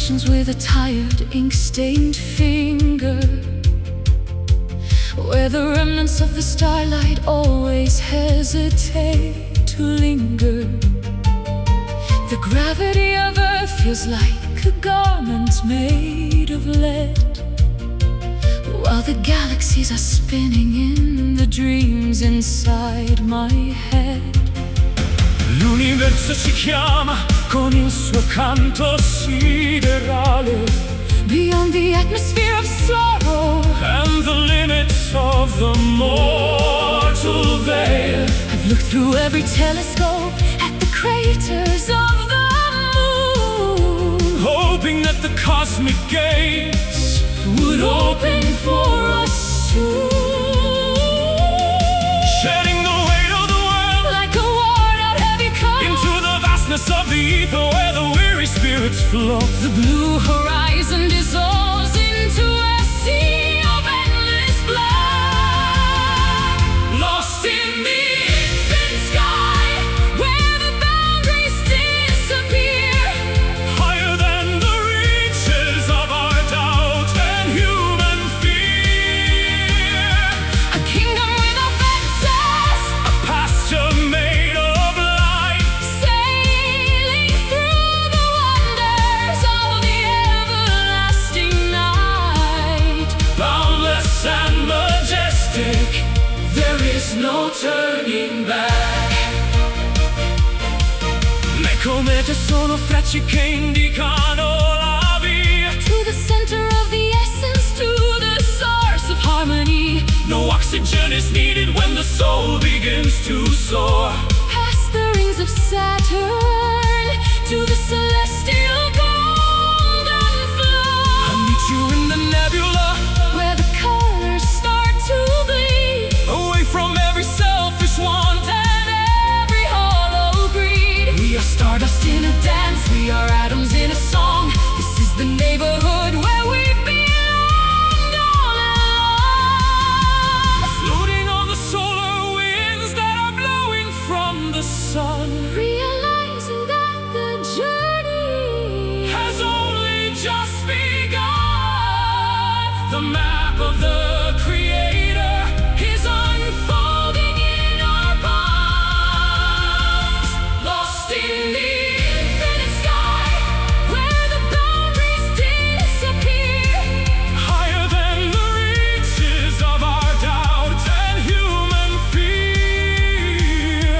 oceans with a tired, ink-stained finger, where the remnants of the starlight always hesitate to linger. The gravity of Earth feels like a garment made of lead, while the galaxies are spinning in the dreams inside my head. L'universo ci chiama con il suo canto siderale, beyond the atmosphere of sorrow and the limits of the mortal veil. I've looked through every telescope at the craters of the moon, hoping that the cosmic gates would open for us soon, shedding the weight of the world like a worn-out heavy coat into the vastness of the ether where the weary spirits float. The blue horizon dissolves into a sea of endless black, Lost in the infinite sky where the boundaries disappear, higher than the reaches of our doubt and human fear. a kingdom without fences, A pasture made of light, sailing through the wonders of the everlasting night. boundless and majestic, there is no turning back. Le comete sono frecce che indicano la via, To the center of the essence, to the source of harmony. no oxygen is needed when the soul begins to soar. Past the rings of Saturn, to the celestial golden flow. I meet you in the nebula, Where the colors start to bleed, away from every selfish want. and every hollow greed. We are Stardust in a dance, we are atoms in a song. This is the neighborhood where we belong all along. floating on the solar winds that are blowing from the sun. Realizing that the journey Has only just begun. The map of the Creator is unfolding in our palms. Lost in the infinite sky where the boundaries disappear, higher than the reaches of our doubt and human fear.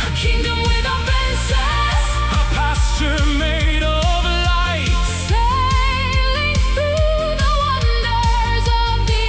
a kingdom without fences, A pasture made of light, sailing through the wonders of the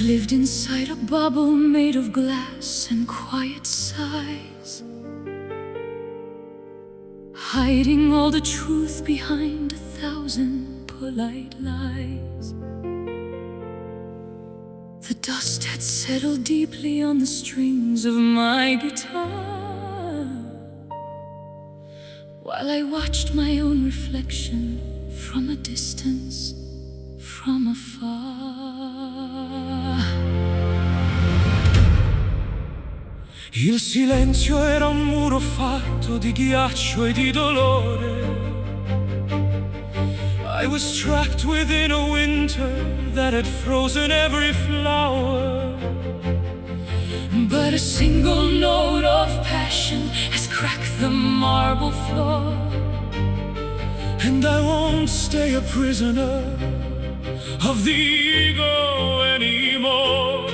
I've lived inside a bubble made of glass and quiet sighs, hiding all the truth behind 1,000 polite lies. The dust had settled deeply on the strings of my guitar, while I watched my own reflection from a distance, from afar. Il silenzio era un muro fatto di ghiaccio e di dolore. I was trapped within a winter that had frozen every flower. But a single note of passion has cracked the marble floor, and I won't stay a prisoner of the ego anymore.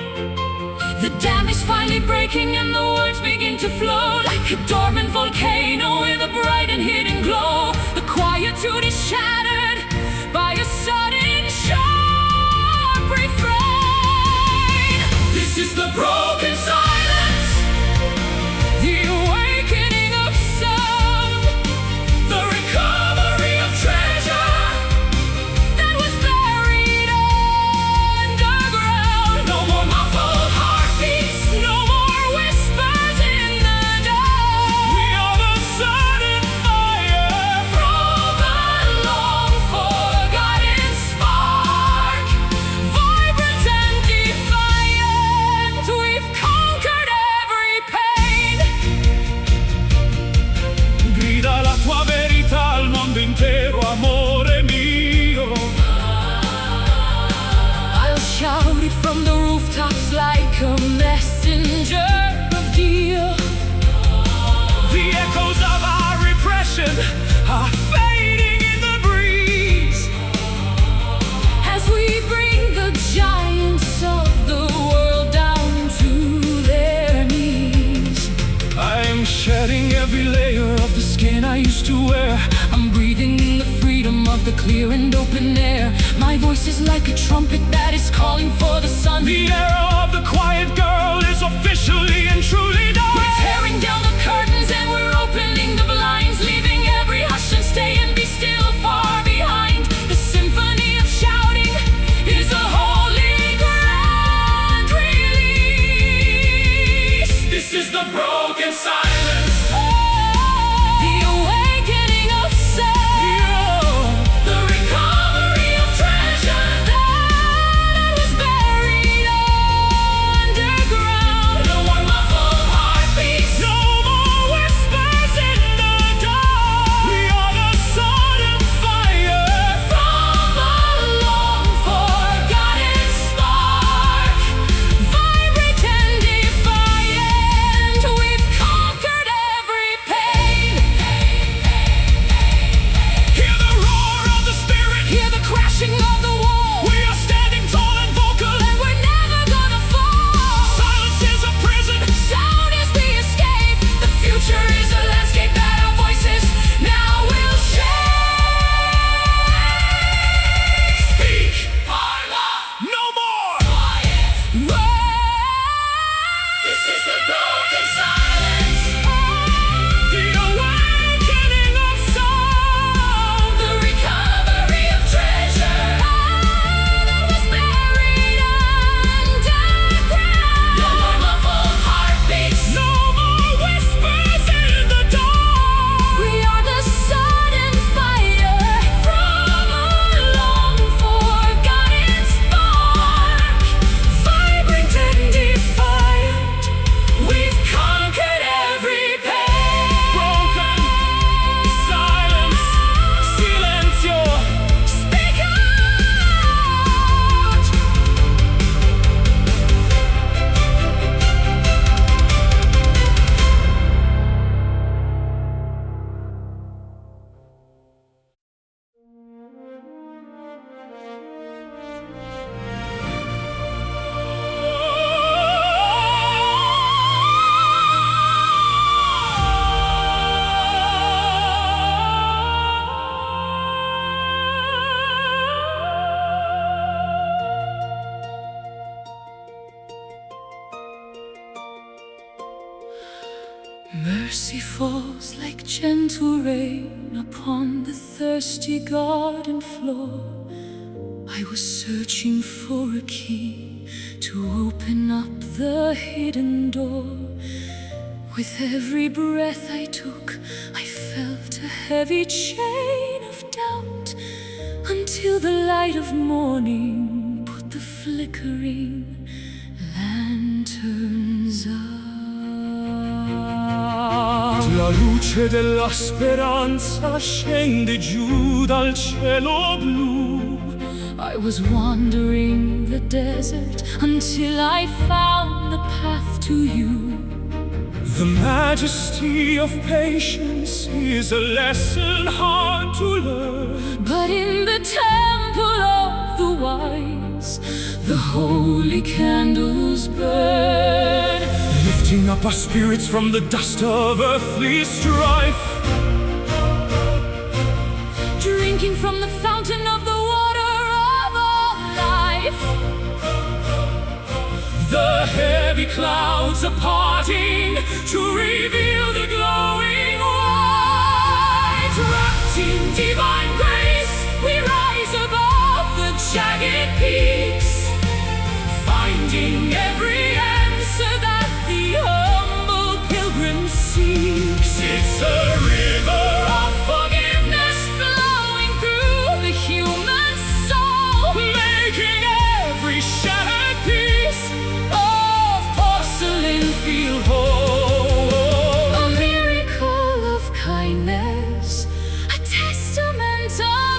The dam is finally breaking and the words begin to flow like a dormant volcano with a bright and hidden glow. The quietude is shattered by a sudden sharp refrain. This is the broken silence, the awakening of sound, the recovery of treasure that was buried underground. No more muffled heartbeats, No more whispers in the dark. we are the sudden fire From a long forgotten spark, vibrant and defiant, we've conquered every pain. Grida la tua verità al mondo intero, amore mio. I'll shout it from the rooftops like a messenger of deal. The echoes of our repression are fading in the breeze. As we bring the giants of the world down to their knees. I'm shedding every layer of the skin I used to wear. I'm breathing in the freedom of the clear and open air. My voice is like a trumpet that is calling for the sun. The era of the quiet girl is officially and truly done. We're tearing down the curtains and we're opening the blinds, leaving every hush and stay and be still far behind. The symphony of shouting is a holy grand release. This is the broken silence, The awakening of sound, the recovery of treasure. that was buried underground. No more muffled heartbeats, no more whispers in the dark. We are the sudden fire From a long forgotten spark, vibrant and defiant, we've conquered Mercy falls like gentle rain upon the thirsty garden floor. I was searching for a key to open up the hidden door. With every breath I took, I felt a heavy chain of doubt, until the light of morning put the flickering lanterns out. La luce della speranza scende giù dal cielo blu. I was wandering the desert until I found the path to you. The majesty of patience is a lesson hard to learn. But in the temple of the wise, the holy candles burn, Lifting up our spirits from the dust of earthly strife. drinking from the fountain of the water of all life. The heavy clouds are parting to reveal the glowing white. Wrapped in divine grace, we rise above the jagged peaks, Finding every answer that the humble pilgrim seeks. it's a river Of forgiveness flowing through the human soul, making every shattered piece of porcelain feel whole. a miracle of kindness, a testament of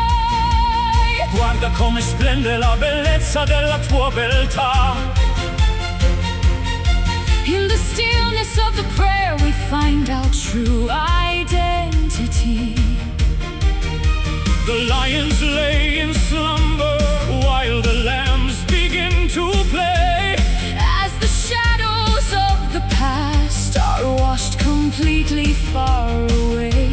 life. Guarda come splende la bellezza della tua beltà. In the stillness of the prayer we find our true identity. The lions lay in slumber while the lambs begin to play. As the shadows of the past are washed completely far away,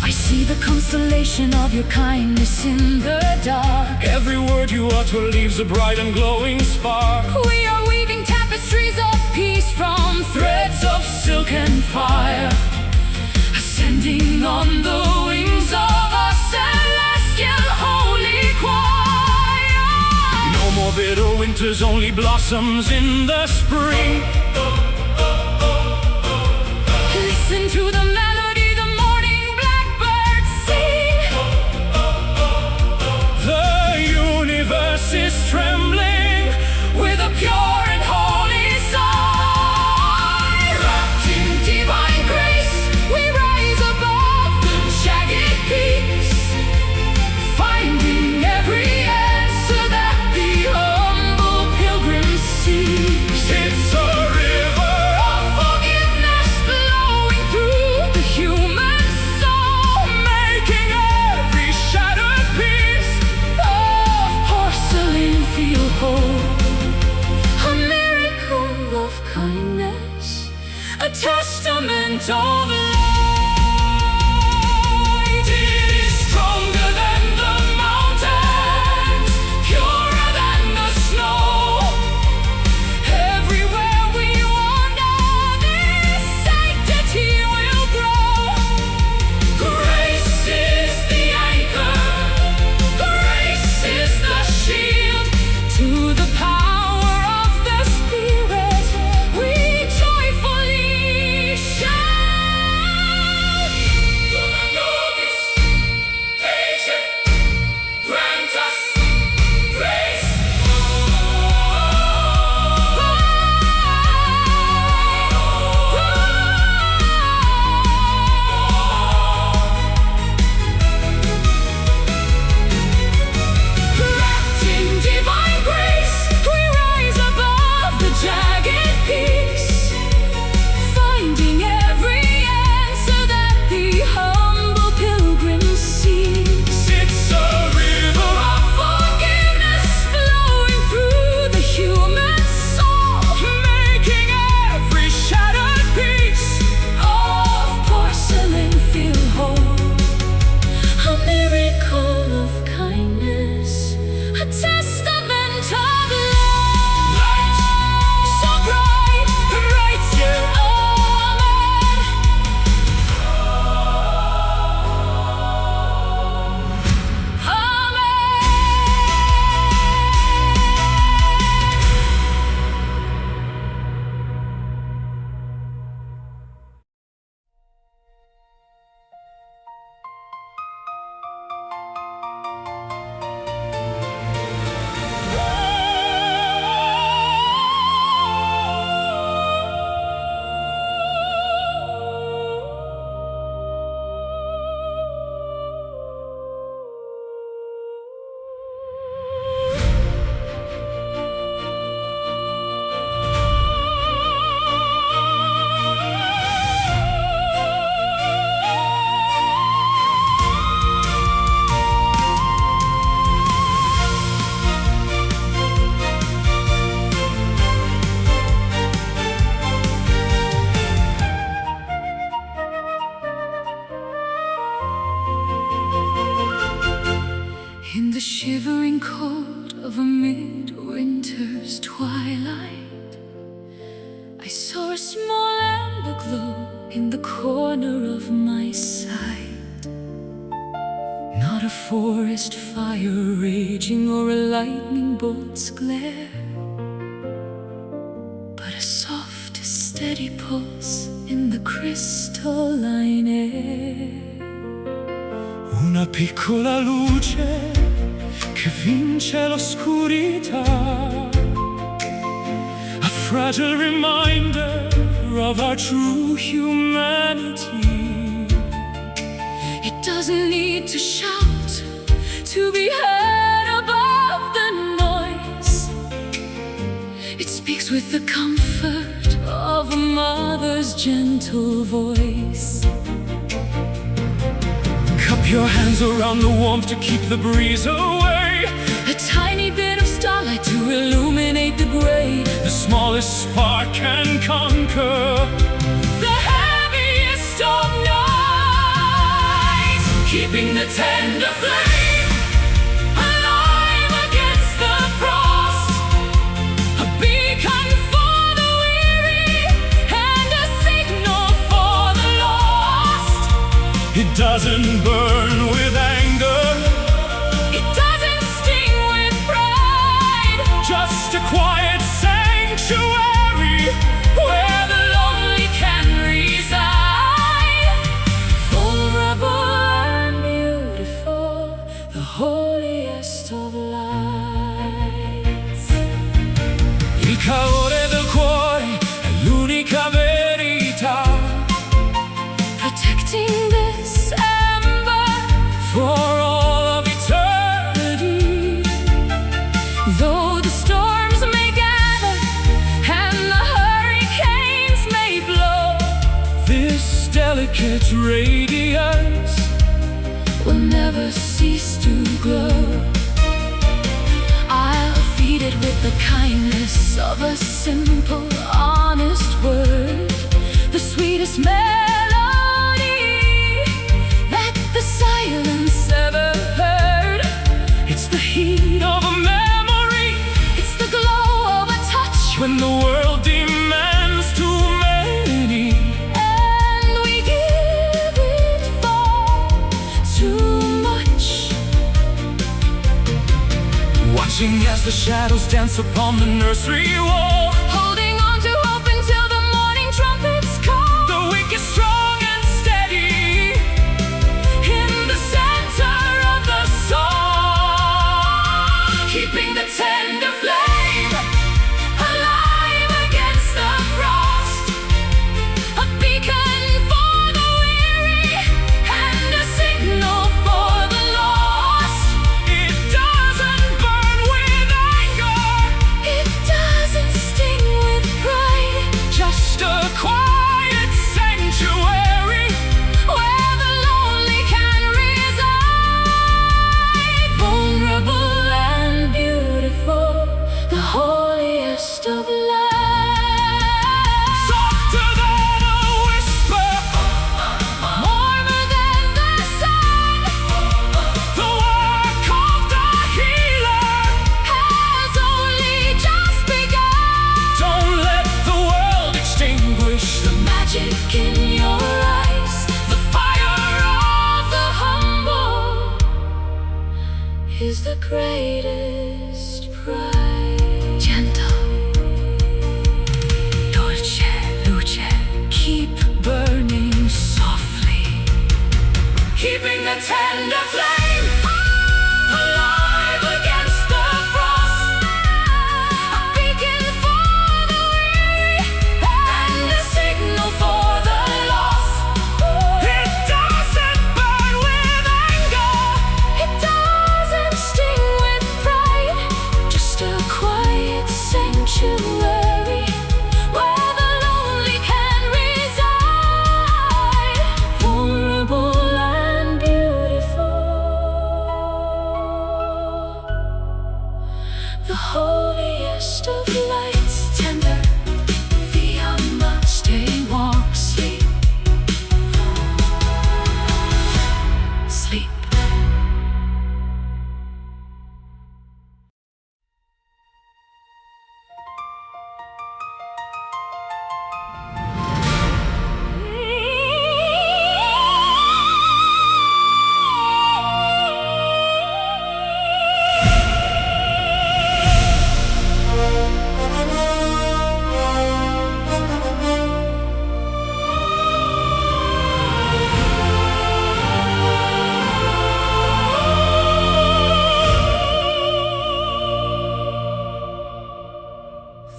I see the constellation of your kindness in the dark. Every word you utter leaves a bright and glowing spark. We are weaving tapestries of peace from threads of silk and fire, ascending on the wings of a celestial holy choir. No more bitter winters, only blossoms in the spring. Listen to the melody the morning blackbirds sing. The universe is trembling with a pure and holy sigh. Wrapped in divine grace, we rise above the jagged peaks, finding every answer that the humble pilgrim seeks. It's a river Of forgiveness flowing through the the shivering cold of a midwinter's twilight, I saw a small amber glow in the corner of my sight. Not a forest fire raging or a lightning bolt's glare, but a soft, steady pulse in the crystalline air. Una piccola luce che vince l'oscurità, a fragile reminder of our true humanity. It doesn't need to shout to be heard above the noise. It speaks with the comfort of a mother's gentle voice. Cup your hands around the warmth to keep the breeze away. A tiny bit of starlight to illuminate the gray. The smallest spark can conquer the heaviest of nights, keeping the tender flame alive against the frost. a beacon for the weary and a signal for the lost. It doesn't burn with anger, It doesn't sting with pride, just a quiet sanctuary where the lonely can reside. vulnerable and beautiful, the holiest of lights. Il calore del cuore è l'unica verità, Protecting this ember for all of eternity. though the storms may gather and the hurricanes may blow, This delicate radiance will never cease to glow. I'll feed it with the kindness of a simple, honest word, the sweetest melody that the silence ever heard. It's the heat of a memory It's the glow of a touch when the world demands too many. and we give it far too much. Watching as the shadows dance upon the nursery wall. Holding on to hope until the morning trumpets call. The weak is strong and steady in the center of the song, keeping the tender flame Alive against the frost, a beacon for the weary and a signal for the lost. It doesn't burn with anger, It doesn't sting with pride, just a quiet sanctuary where the lonely can reside. Vulnerable and beautiful, the holiest of lights. softer than a whisper, Warmer than the sun, the work of the healer. has only just begun. Don't let the world extinguish The magic in your eyes, the fire of the humble, is the greatest prize. Gentle, dolce, luce, keep burning softly, keeping the tender flame alive against the frost. a beacon for the weary and a signal for the lost. It doesn't burn with anger, It doesn't sting with pride, just a quiet sanctuary where the lonely can reside. Vulnerable and beautiful,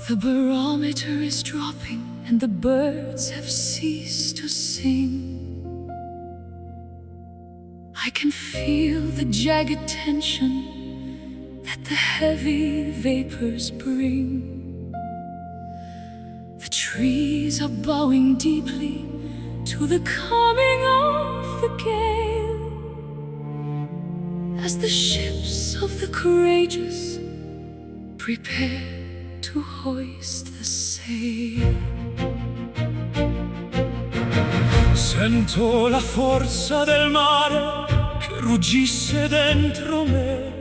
The barometer is dropping and the birds have ceased to sing. I can feel the jagged tension that the heavy vapors bring. The trees are bowing deeply to the coming of the gale, as the ships of the courageous prepare to hoist the sail. Sento la forza del mare che ruggisse dentro me.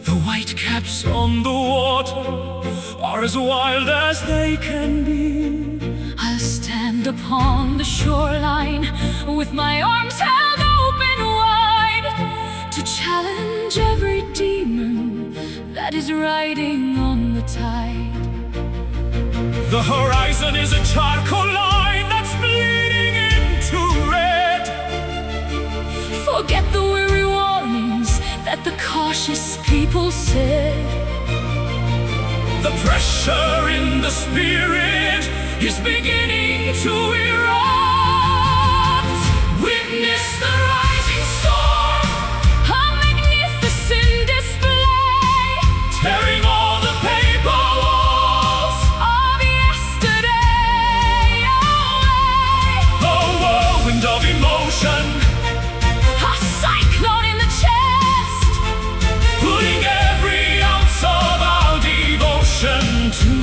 The whitecaps on the water are as wild as they can be. I'll stand upon the shoreline with my arms held open wide to challenge every demon that is riding on the tide. The horizon is a charcoal line that's bleeding into red. Forget the weary warnings that the cautious people said. The pressure in the spirit is beginning to erupt. Witness the rising storm, A magnificent display, tearing all the paper walls of yesterday away. a whirlwind of emotion, A cyclone in the chest, putting every ounce of our devotion to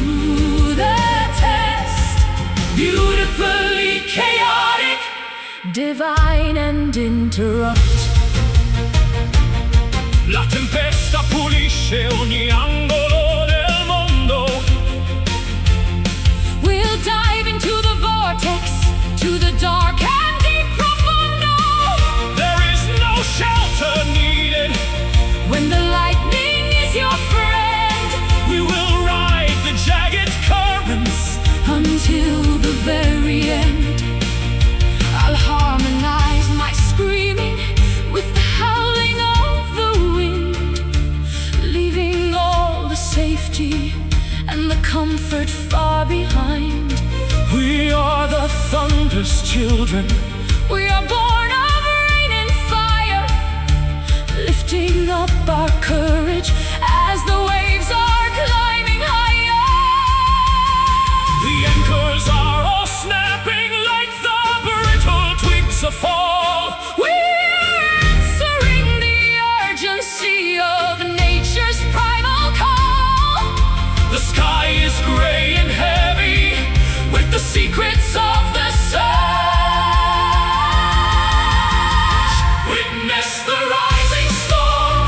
the test. beautifully chaotic. Divine and interrupt. La tempesta pulisce ogni angolo del mondo. We'll dive into the vortex, to the dark and deep profundo. There is no shelter needed. When the lightning is your friend, We will ride the jagged currents until the very end. I'll harmonize my screaming with the howling of the wind, leaving all the safety and the comfort far behind. We are the thunder's children. We are born of rain and fire, lifting up our courage as the waves are climbing higher. The anchors are all snapping like the brittle twigs of fall. We're answering the urgency of nature's primal call. The sky is gray and heavy with the secrets of the surge. Witness the rising storm,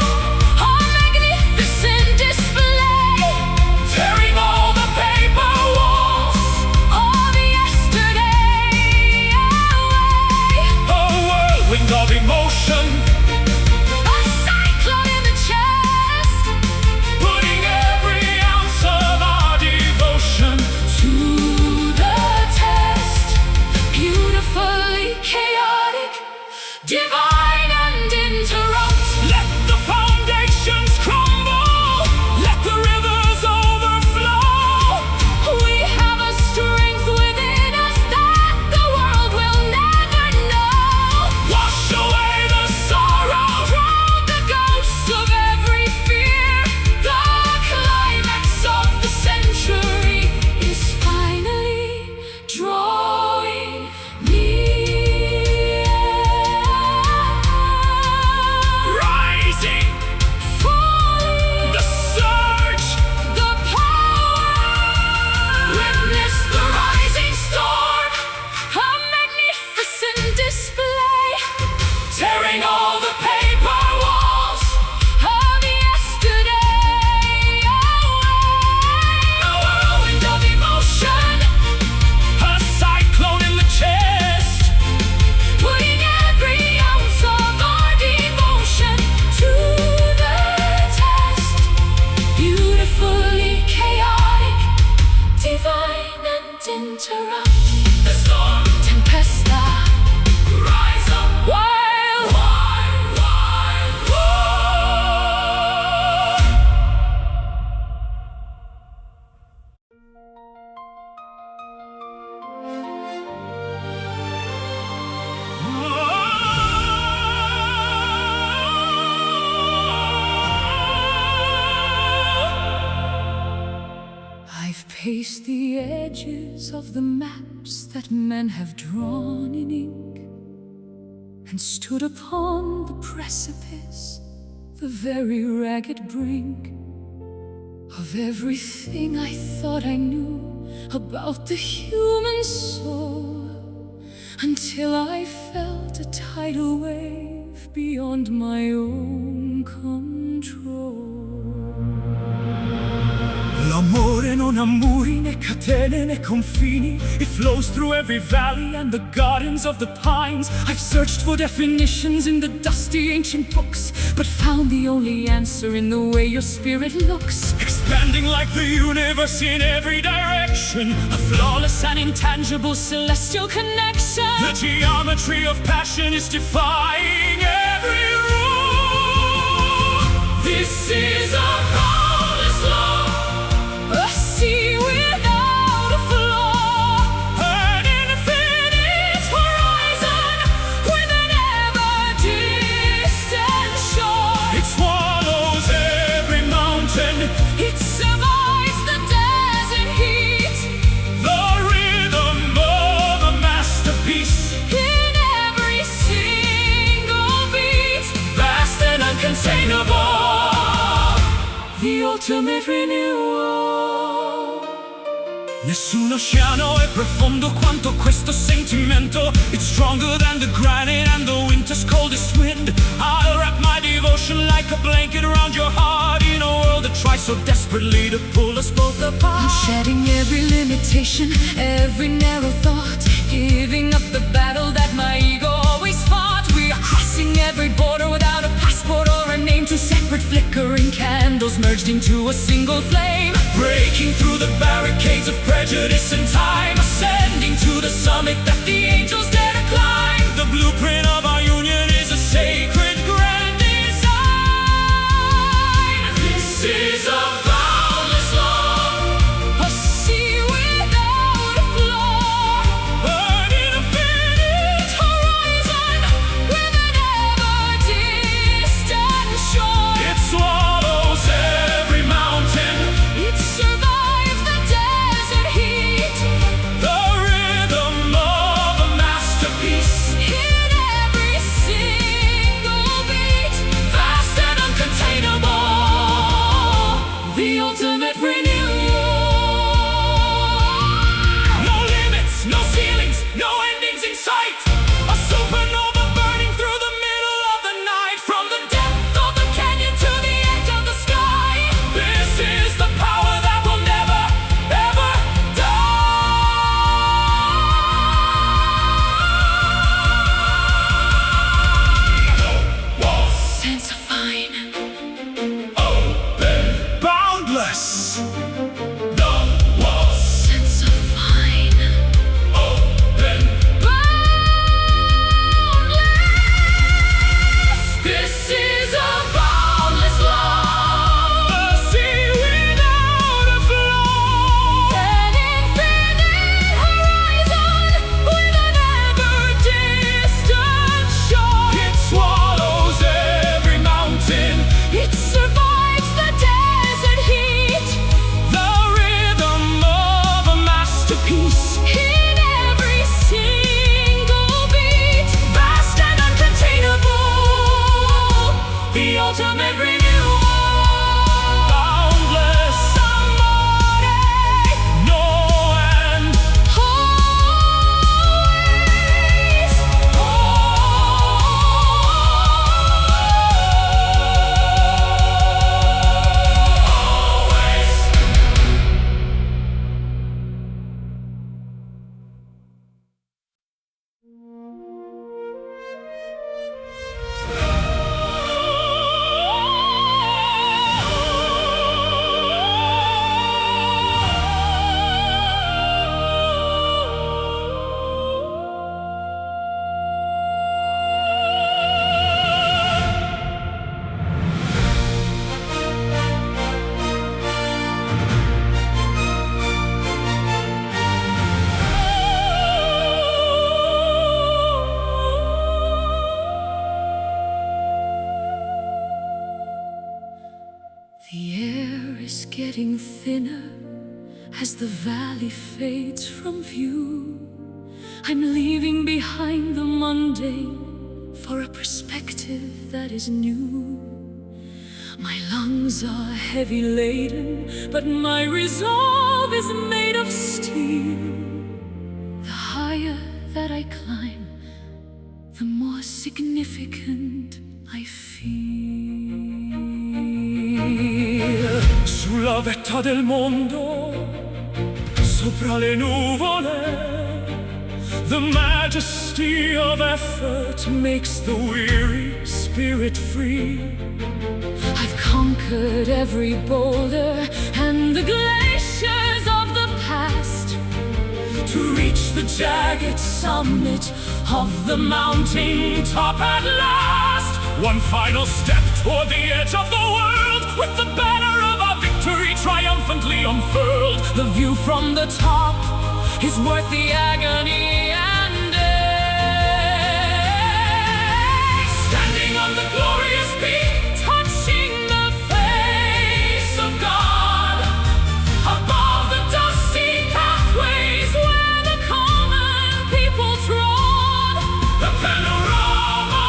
paste the edges of the maps that men have drawn in ink, and stood upon the precipice, the very ragged brink of everything I thought I knew about the human soul, until I felt a tidal wave beyond my own control. L'amore non ha muri, né catene, né confini. It flows through every valley and the gardens of the pines. I've searched for definitions in the dusty ancient books, but found the only answer in the way your spirit looks, expanding like the universe in every direction, a flawless and intangible celestial connection. The geometry of passion is defying every rule. This is a boundless love, a sea without a flaw, an infinite horizon with an ever-distant shore. It swallows every mountain, It survives the desert heat, the rhythm of a masterpiece, in every single beat, vast and uncontainable, the ultimate renewal. Nessun oceano è profondo quanto questo sentimento. It's stronger than the granite and the winter's coldest wind. I'll wrap my devotion like a blanket around your heart, in a world that tries so desperately to pull us both apart. I'm shedding every limitation, every narrow thought, giving up the battle that my ego always fought. We are crossing every border without a passport or a name. Two separate flickering candles merged into a single flame, Breaking through the barricades of prejudice and time, ascending to the summit that the angels dare to climb. The blueprint of our union is a sacred grand design. This is a boundless love, a sea without a flaw, an infinite horizon with an ever-distant shore. It swallows every mountain, It survives the desert heat, the rhythm of a masterpiece, in every single beat, vast and uncontainable, the ultimate renewal. no limits, no ceilings, no endings in sight. A supernova burning through the middle of the night, from the depth of the canyon to the edge of the sky. This is the power that will never, ever die. Sense of fine, Open, boundless. The walls sense of fine, open. boundless. This is a boundless love, a sea without a flaw, An infinite horizon with an ever-distant shore. it swallows every mountain, It survives the desert heat, the rhythm of a masterpiece, in every single beat, vast and uncontainable, the ultimate renewal. boundless, Amore, no end. always, The air is getting thinner as the valley fades from view. I'm leaving behind the mundane for a perspective that is new. My lungs are heavy laden, but my resolve is made of steel. The higher that I climb, the more significant I feel. Sulla vetta del mondo, sopra le nuvole, the majesty of effort makes the weary spirit free. I've conquered every boulder and the glaciers of the past to reach the jagged summit of the mountain top at last. One final step toward the edge of the world, with the banner of our victory triumphantly unfurled. The view from the top is worth the agony and ache. Standing on the glorious peak, touching the face of God, above the dusty pathways where the common people trod. The panorama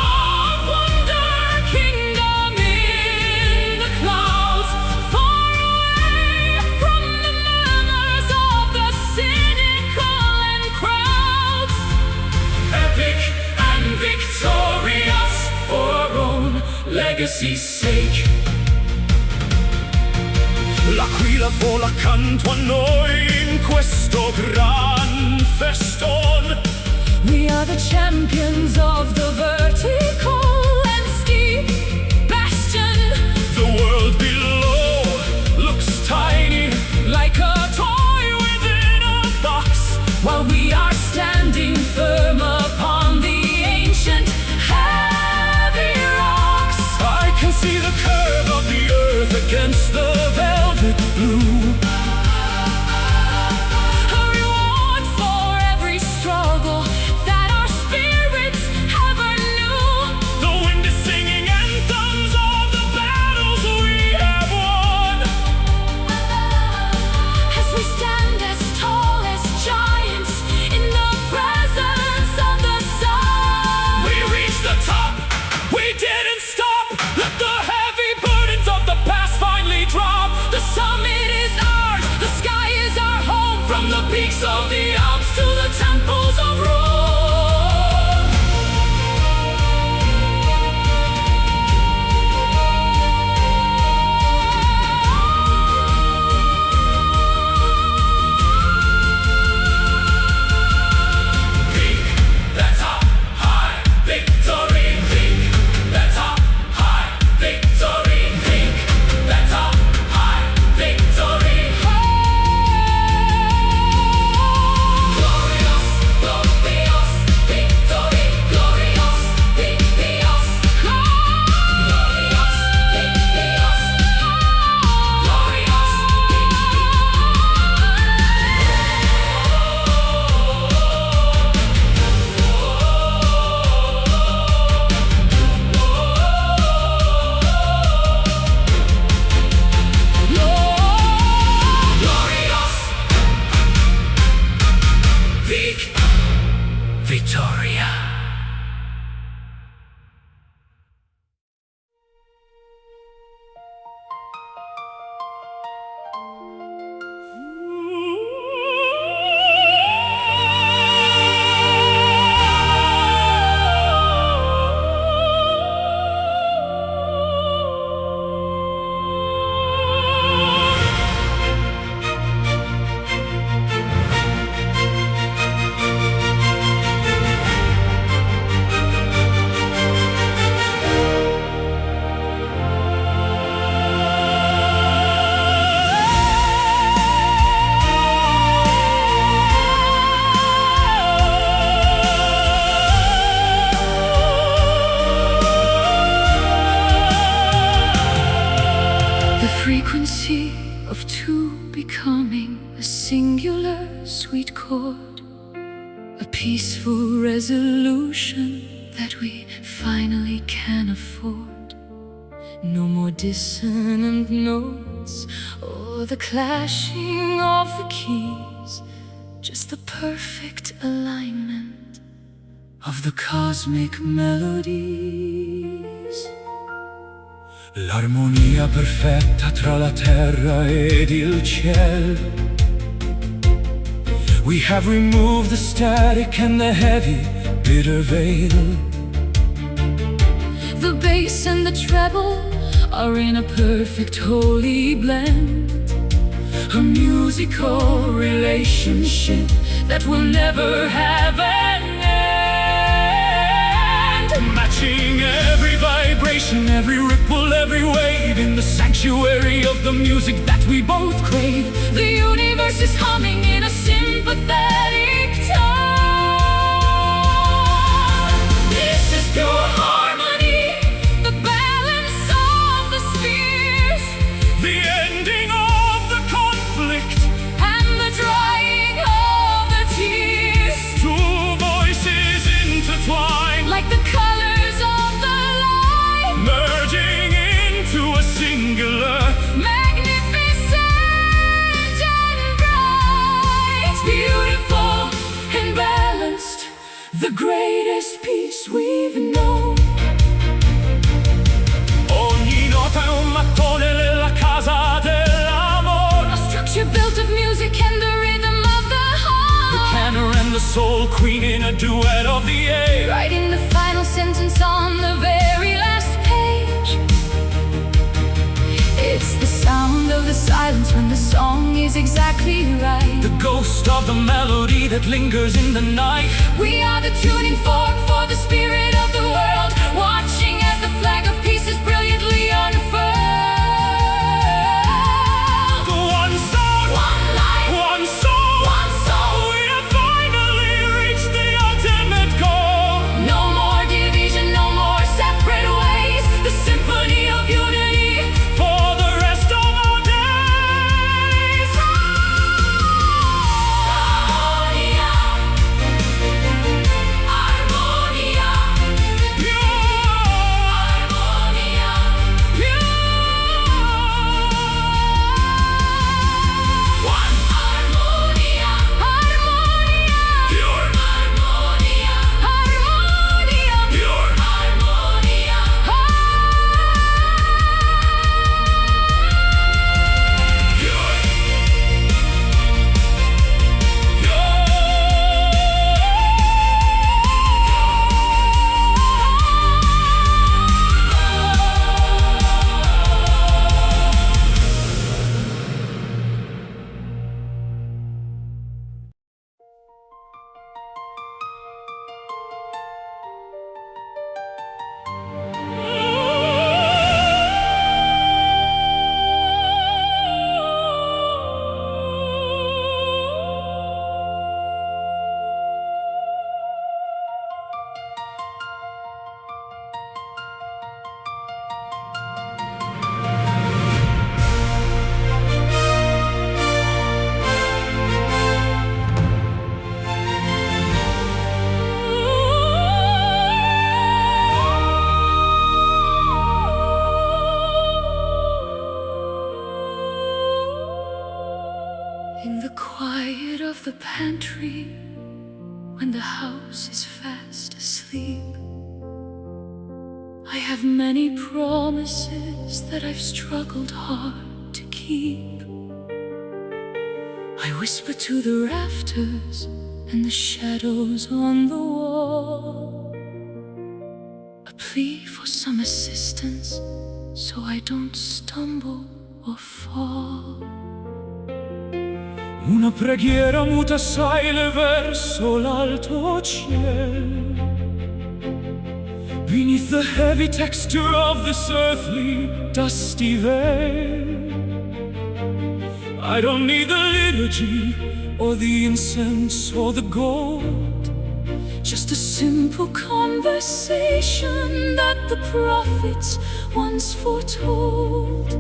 of wonder, kingdom in the clouds, far away from the murmurs of the cynical and crowds. Epic and victorious for our own legacy's sake. L'aquila vola accanto a noi in questo gran feston. We are the champions of the vertical and steep bastion. The world below looks tiny, Like a toy within a box, while we are standing firm upon the ancient heavy rocks. I can see the curve of the earth against the velvet blue. A reward for every struggle that our spirits ever knew. The wind is singing anthems of the battles we have won. As we stand as tall as giants in the presence of the sun. We reached the top, we didn't stop. Let the heavy burdens of the past finally drop. The summit is ours, the sky is our home. From the peaks of the Alps to the temples of Rome. Peak, that's our high victory. Peak, that's our high victory. Peak, that's our high victory. Glorious, glorious victory. Glorious, victorious. Glorious, victorious. Glorious, glorious. Vic, Victoria. Frequency of two becoming a singular sweet chord, a peaceful resolution that we finally can afford. No more dissonant notes or the clashing of the keys, just the perfect alignment of the cosmic melodies. L'armonia perfetta tra la terra ed il cielo. We have removed the static and the heavy, bitter veil. The bass and the treble are in a perfect holy blend, A musical relationship that will never have an end. matching every vibration, every ripple, every wave in the sanctuary of the music that we both crave. The universe is humming in a sympathetic tone. This is pure harmony, the balance of the spheres, the ending of the conflict, and the drying of the tears. two voices intertwined, Like the colors of the light, merging into a singular, magnificent and bright, beautiful and balanced, the greatest peace we've known. ogni nota è un mattone nella casa dell'amore. A structure built of music and the rhythm of the The heart, tenor and the soul queen in a duet of the air. writing the final sentence on the very last page. It's the sound of the silence when the song is exactly right. The ghost of the melody that lingers in the night. We are the tuning fork for the spirit of the world, watching as the flag of peace is brilliantly unfurled. One sound, One life, one soul, one soul. we have finally reached the ultimate goal. No more division, no more separate ways. The symphony of unity. For the rest of our days. Harmonia, harmonia, Pure, harmonia, one harmonia, harmonia, pure, harmonia, harmonia, pure, harmonia, In the quiet of the pantry, when the house is fast asleep, I have many promises that I've struggled hard to keep. I whisper to the rafters and the shadows on the wall, a plea for some assistance so I don't stumble or fall. Una preghiera muta sale verso l'alto cielo. Beneath the heavy texture of this earthly dusty veil, I don't need the liturgy or the incense or the gold, Just a simple conversation that the prophets once foretold.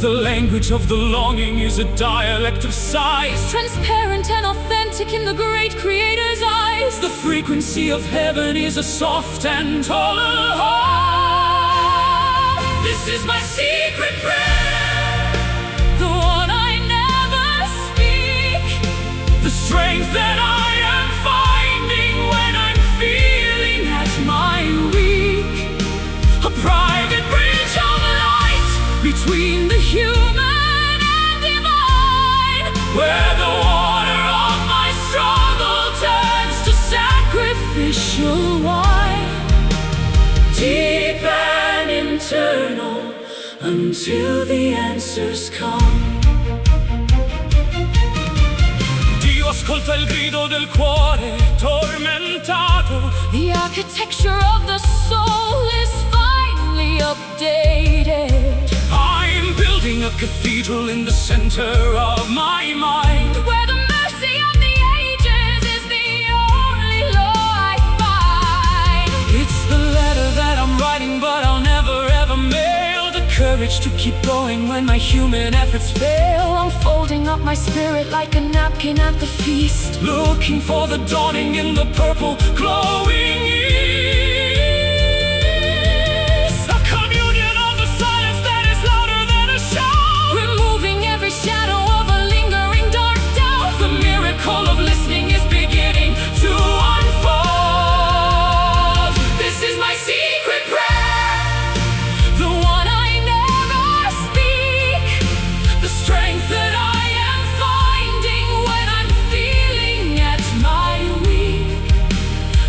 The language of the longing is a dialect of sighs, Transparent and authentic in the great Creator's eyes. the frequency of heaven is a soft and tolerant heart. This is my secret prayer, the one I never speak, the strength that I am finding when I'm feeling at my weak. A private bridge of light between the human and divine, where the water of my struggle turns to sacrificial wine, deep and internal, until the answers come. Dio ascolta il grido del cuore tormentato. The architecture of the soul is finally updated. I'm building a cathedral in the center of my mind, where the mercy of the ages is the only law I find. It's the letter that I'm writing, but I'll never ever mail. The courage to keep going when my human efforts fail. I'm folding up my spirit like a napkin at the feast, looking for the dawning in the purple glowing east. A communion of the silence that is louder than a shout, removing every shadow of a lingering dark doubt. The miracle of listening is beginning to unfold. This is my secret prayer, the one I never speak, the strength that I am finding when I'm feeling at my weak.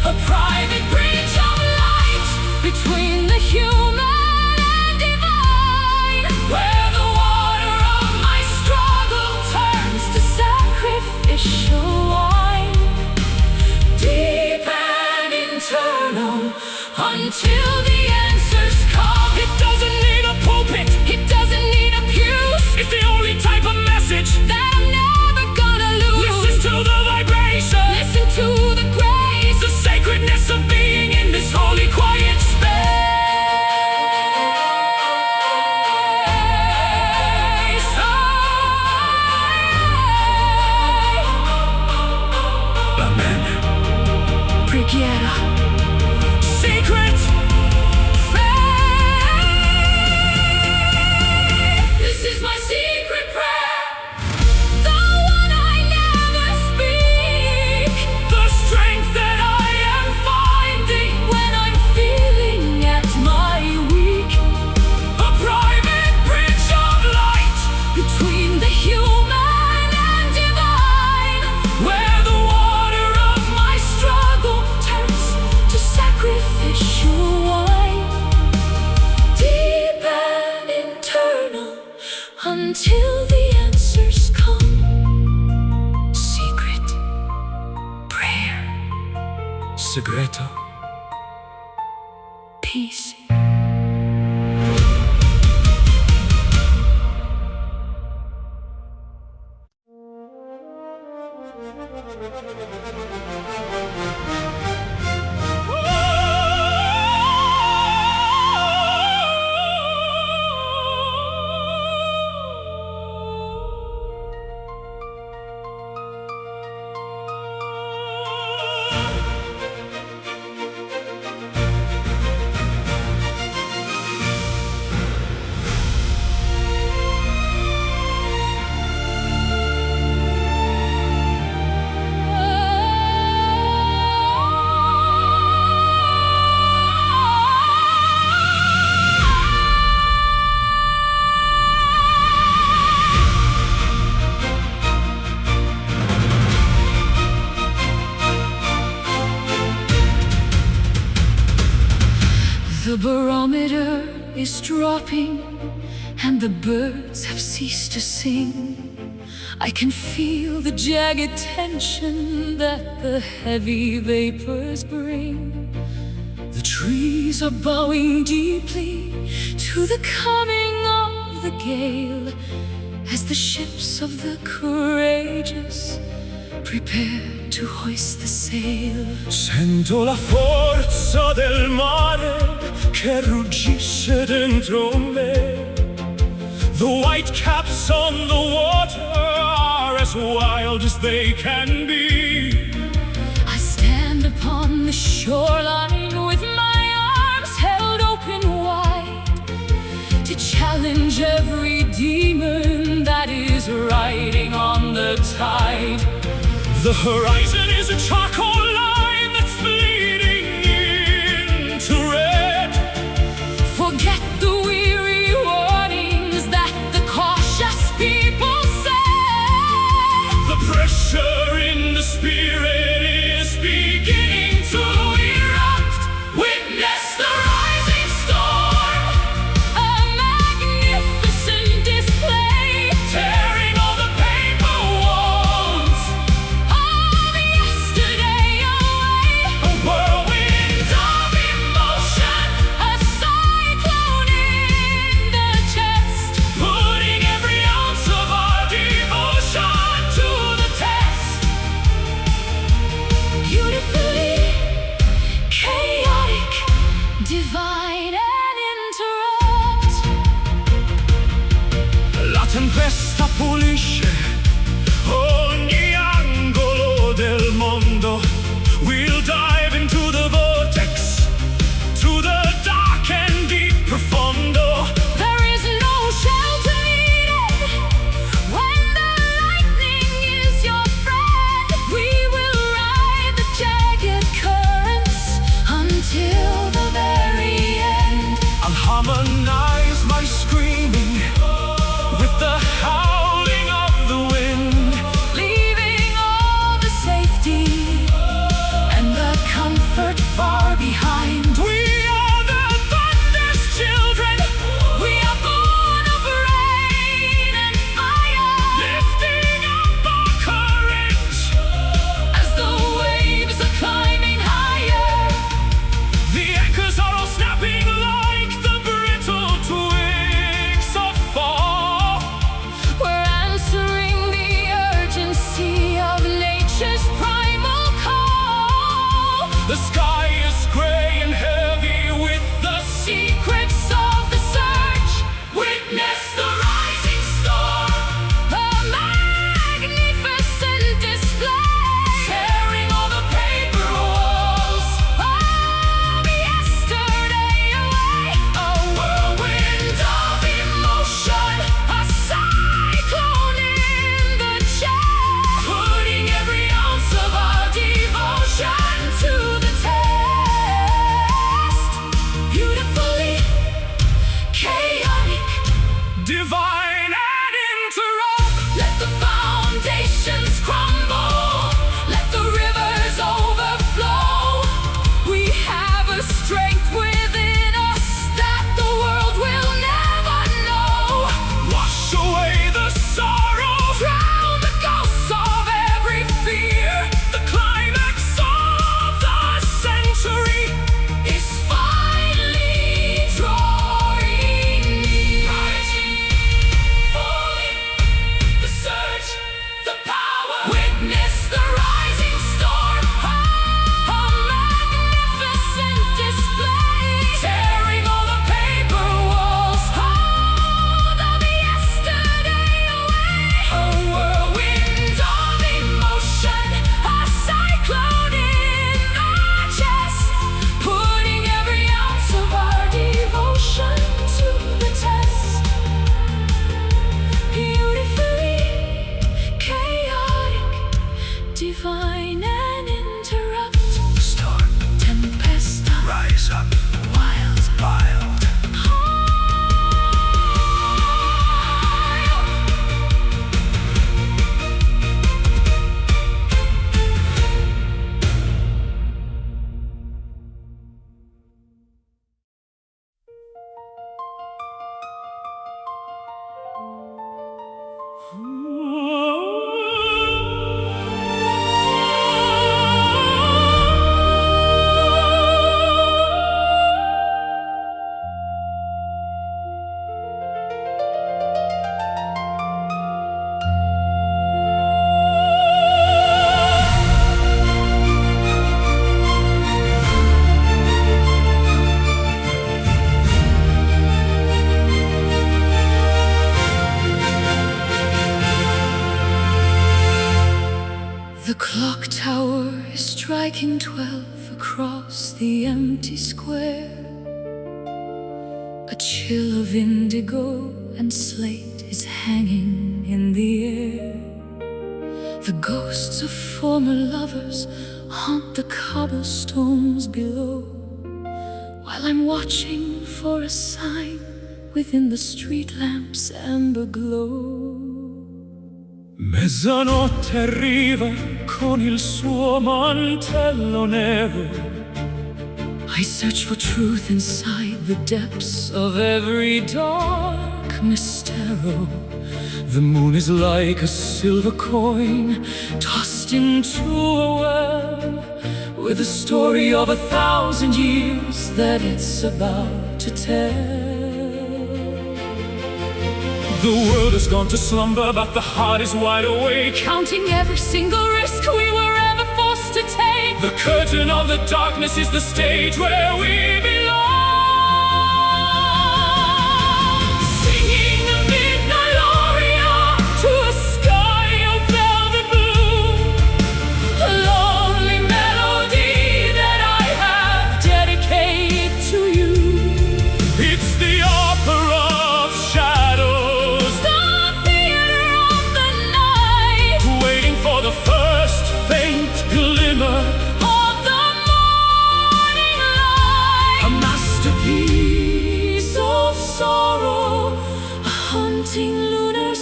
A private bridge of light between the human and divine, where the water of my struggle turns to sacrificial wine, deep and internal, until the answers come. It doesn't need a pulpit, it doesn't need a pew. it's the only type of message that I'm never gonna lose. Listen to the vibration, listen to the grace, the sacredness of being in this holy quiet space. Amen. Preghiera. Secret faith. This is my secret prayer, The one I never speak, the strength that I am finding when I'm feeling at my weak. a private bridge of light Between the human and divine, where the water of my struggle turns to sacrificial wine, deep and internal, until the answers come. Secret prayer. segreto. Peace. The barometer is dropping and the birds have ceased to sing. I can feel the jagged tension that the heavy vapors bring. The trees are bowing deeply to the coming of the gale, as the ships of the courageous prepare to hoist the sail. Sento la forza del mare che ruggisce dentro me. The white caps on the water are as wild as they can be. I stand upon the shoreline with my arms held open wide, to challenge every demon that is riding on the tide. The horizon is a charcoal line that's bleeding into red. Forget the weary warnings that the cautious people say. The pressure in the spirit is beginning to erupt. Witness the rising storm, A magnificent display, tearing all the paper walls. of yesterday away. A whirlwind of emotion, A cyclone in the chest, putting every ounce of our devotion to the test. beautifully chaotic, divine and interrupt. La tempesta pulisce ogni angolo del mondo. We'll dive into the vortex, to the dark and deep profondo. There is no shelter needed when the lightning is your friend. We will ride the jagged currents until the very end. I'll harmonize my screaming with the howling of the wind. Leaving all the safety and the comfort far behind. We are the thunder's children. We are born of rain and fire, Lifting up our courage, as the waves are climbing higher. the anchors are all snapping like the brittle twigs of fall. We're answering the urgency of nature's primal call. The sky is gray and heavy with the secrets of the search. Witness the rising storm, A magnificent display, tearing all the paper walls. of yesterday away. A whirlwind of emotion, A cyclone in the chest, putting every ounce of our devotion to the test. Beautifully chaotic, divine and interrupt. let the foundations crumble, let the rivers overflow. We have a strength within us that the world will never know. Wash away the sorrow, Drown the ghosts of every fear. the climax of the century Is finally drawing near. rising, falling, the surge, the power. Witness the rising storm, A magnificent display, tearing all the paper walls. of yesterday away. A whirlwind of emotion, A cyclone in the chest, putting every ounce of our devotion to the test. Beautifully chaotic, divine and interrupt. Storm, Tempesta, rise up, wild, wild. The clock tower is striking 12 across the empty square. A A chill of indigo and slate is hanging in the air. The ghosts of former lovers haunt the cobblestones below, while I'm watching for a sign within the street lamp's amber glow. Mezzanotte arriva con il suo mantello nero. I search for truth inside the depths of every dark mistero. The moon is like a silver coin Tossed into a well, with a story of 1,000 years that it's about to tell. The world has gone to slumber, but the heart is wide awake, Counting every single risk we were ever forced to take. The curtain of the darkness is the stage where we belong. Singing a midnight aria to a sky of velvet blue, a lonely melody that I have dedicated to you. It's the opera of shadows, The theater of the night, waiting for the first faint glimmer of the morning light. a masterpiece Of sorrow, a haunting lunar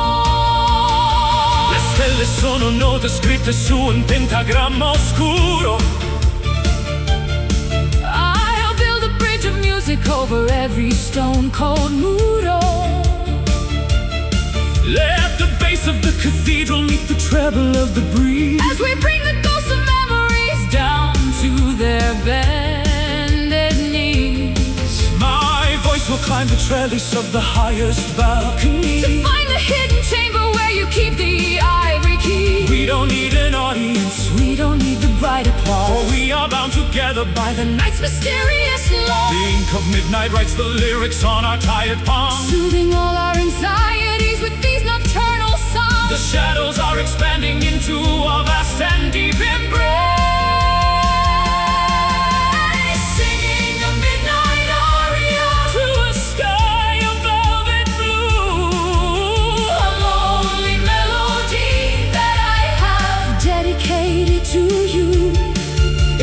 song. Le stelle sono note scritte su un pentagramma oscuro. I'll build a bridge of music over every stone cold muro. Let the bass of the cathedral meet the treble of the breeze. As we bring the ghosts of memories down to their bended knees, My voice will climb the trellis of the highest balcony. to find the hidden chamber where you keep the ivory key. We don't need an audience, We don't need the bright for applause, we are bound together by the night. night's mysterious law, The ink of midnight writes the lyrics on our tired palms. soothing all our anxieties with these nocturnal songs. The shadows are expanding into a vast and deep embrace. Singing a midnight aria To a sky of velvet blue, a lonely melody that I have dedicated to you.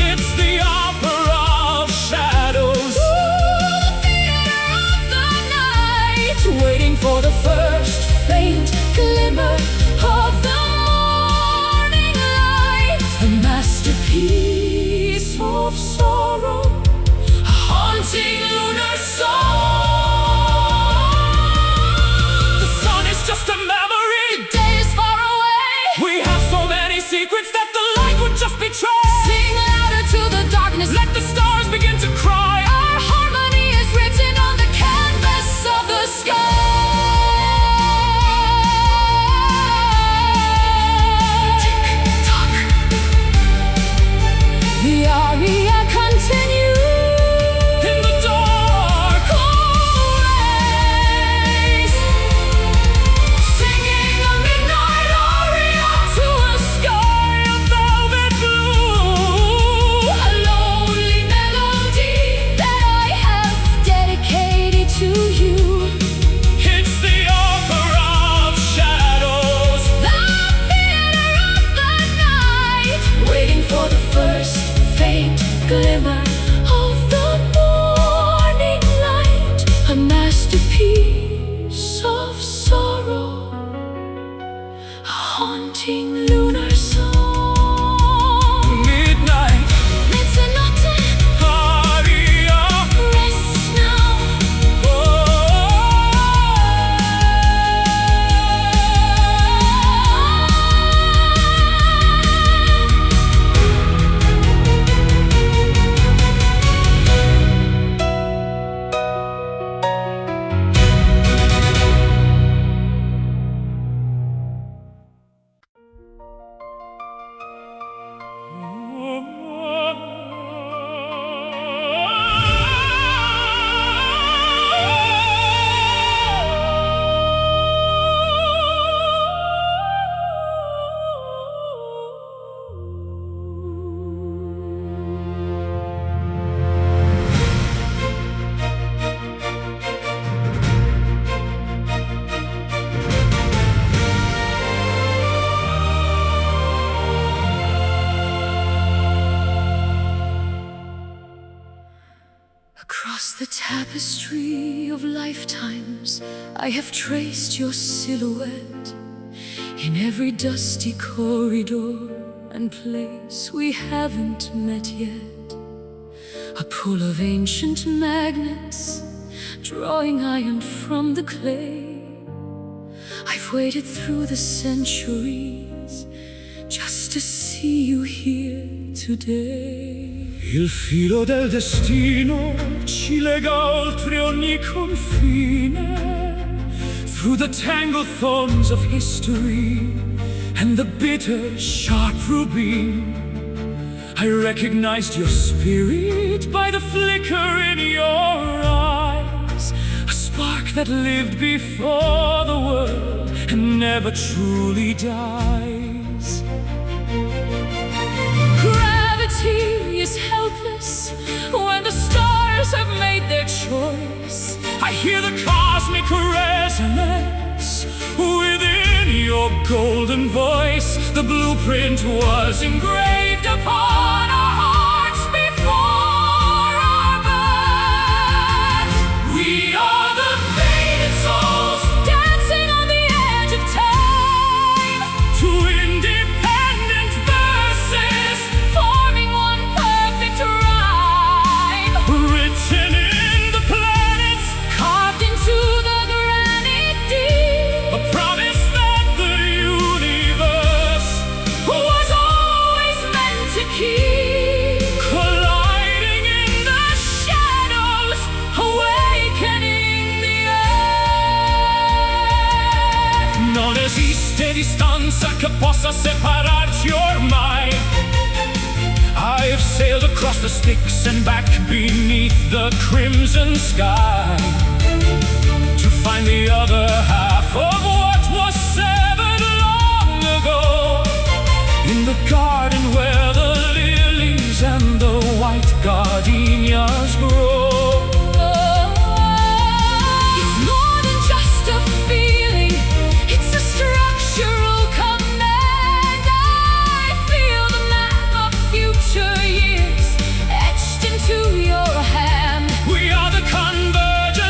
it's the opera of shadows, The theater of the night, waiting for the first faint glimmer of the morning light. A masterpiece of sorrow, a haunting lunar song. the sun is just a memory. The day is far away. We have so many secrets that the light would just betray. Sing louder to the darkness. Let the stars begin to cry. Our harmony is written on the canvas of the sky. Tick-tock. tapestry of lifetimes, I have traced your silhouette in every dusty corridor and place we haven't met yet. A pull of ancient magnets, drawing iron from the clay. I've waited through the centuries just to see you here today. Il filo del destino ci lega oltre ogni confine, through the tangled thorns of history and the bitter, sharp rubine. I recognized your spirit by the flicker in your eyes, a spark that lived before the world and never truly dies. Gravity is helpless when the stars have made their choice. I hear the cosmic resonance within your golden voice. The blueprint was engraved upon our hearts before our birth. We are the faded souls Dancing on the edge of time, to independent verses, forming one perfect rhyme, written in the planets, carved into the granite deep. a promise that the universe Was always meant to keep, colliding in the shadows, awakening the earth. Non esiste distanza che possa separarci ormai. I've sailed across the Styx and back beneath the crimson sky, to find the other half of what was severed long ago, in the garden where the lilies and the white gardenias grow. It's more than just a feeling, it's a structural command. I feel the map of future years etched into your hand. We are the convergence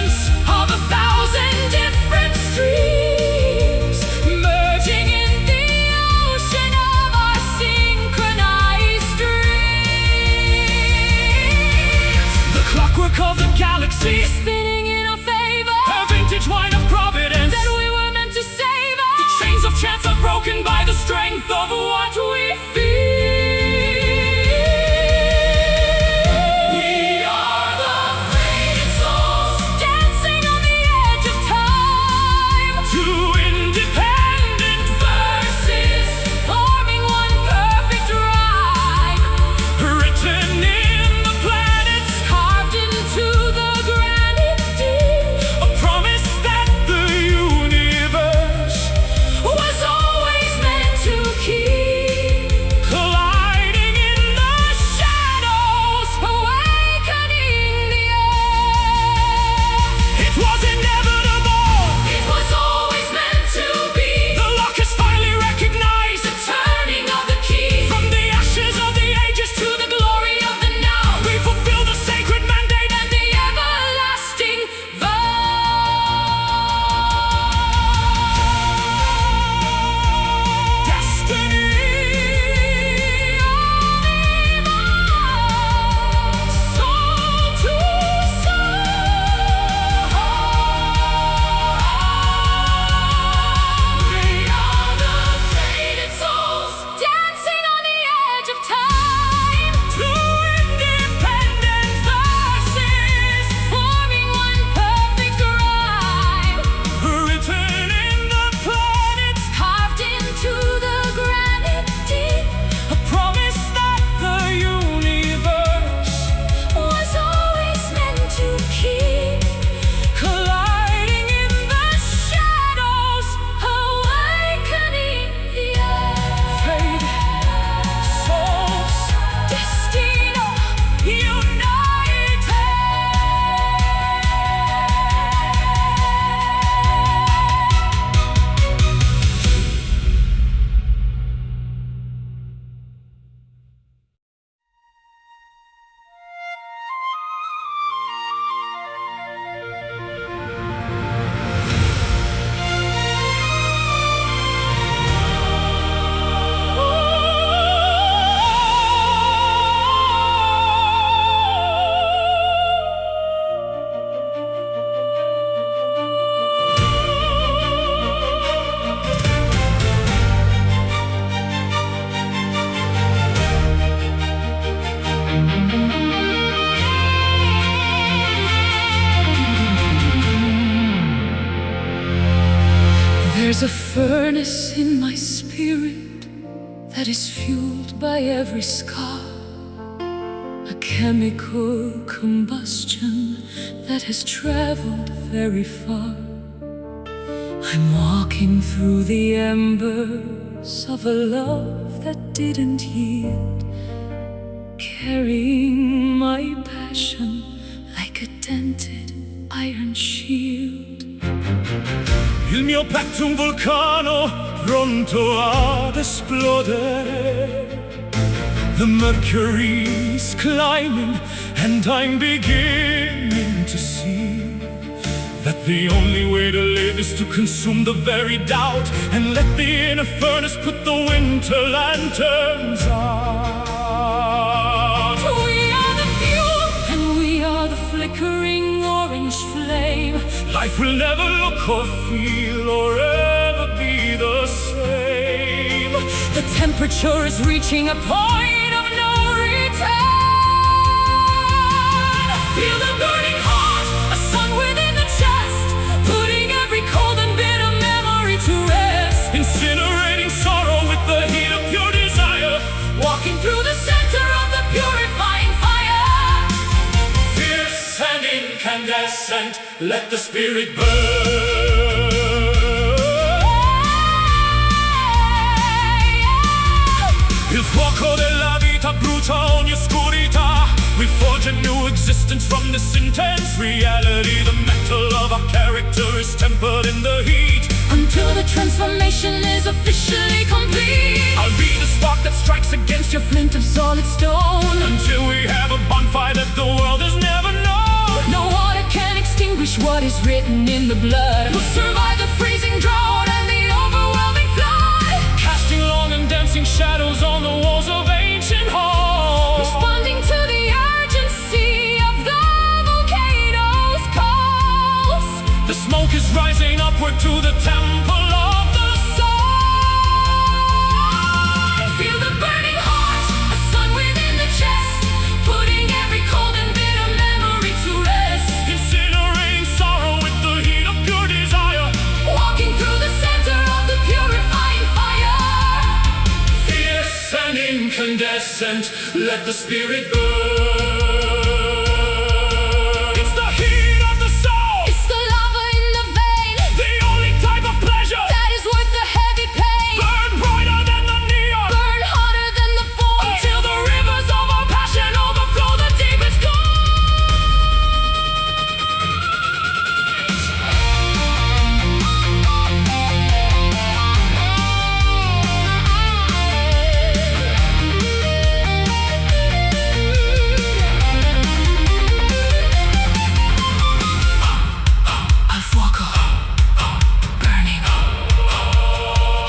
There's a furnace in my spirit that is fueled by every scar, a chemical combustion that has traveled very far. I'm walking through the embers of a love that didn't yield, carrying my passion like a dented iron shield. Il mio petto è un vulcano pronto ad esplodere. The mercury's climbing and I'm beginning to see that the only way to live is to consume the very doubt and let the inner furnace put the winter lanterns out. We are the fuel and we are the flickering orange flame. Life will never look or feel or ever be the same. The temperature is reaching a point of no return. Feel the burning heart, a sun within the chest, putting every cold and bitter memory to rest. Incinerating sorrow with the heat of pure desire, Walking through the center of the purifying fire. fierce and incandescent, let the spirit burn. Il fuoco della vita brucia ogni oscurità. We forge a new existence from this intense reality. The metal of our character is tempered in the heat Until the transformation is officially complete. I'll be the spark that strikes against your Flint of solid stone. until we have a bonfire that the world has never known. No water can extinguish what is written in the blood. We'll survive the freezing drought and the overwhelming flood. Casting long and dancing shadows on the walls of ancient halls. Responding to the urgency of the volcano's calls. The smoke is rising upward to the temple of the sun. Feel the burning heart, a sun within the chest, putting every cold and bitter memory to rest. Incinerating sorrow with the heat of pure desire, Walking through the center of the purifying fire. fierce and incandescent, let the spirit burn. It's the heat of the soul, It's the lava in the vein the only type of pleasure. that is worth the heavy pain. Burn brighter than the neon, Burn hotter than the forge, until the rivers of our passion overflow the deepest gold. Al fuoco, burning heart.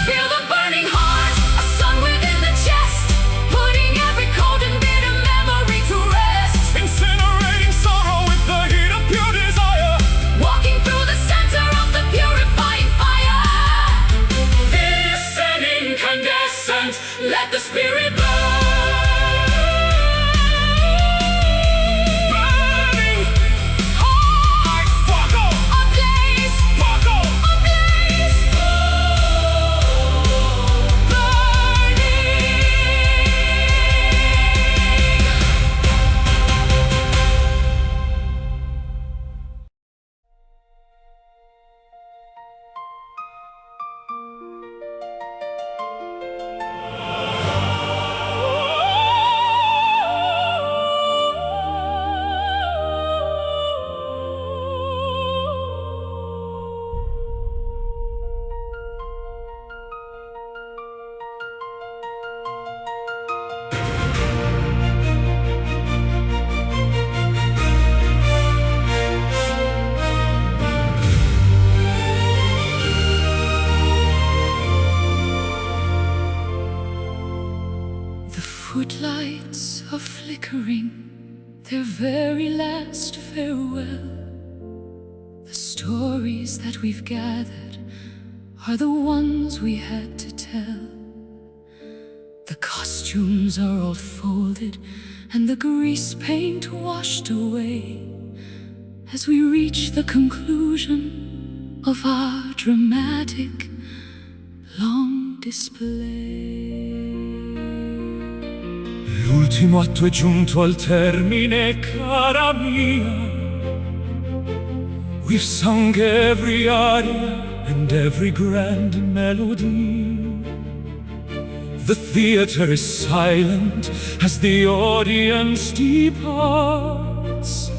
Feel the burning heart, a sun within the chest, putting every cold and bitter memory to rest. Incinerating sorrow with the heat of pure desire, Walking through the center of the purifying fire. fierce and incandescent, let the spirit burn. Burning heart, fuego, Ablaze, fuego, ablaze, footlights are flickering their very last farewell. The stories that we've gathered are the ones we had to tell. The costumes are all folded and the grease paint washed away as we reach the conclusion of our dramatic long display. L'ultimo atto è giunto al termine, cara mia. We've sung every aria and every grand melody. The theater is silent as the audience departs,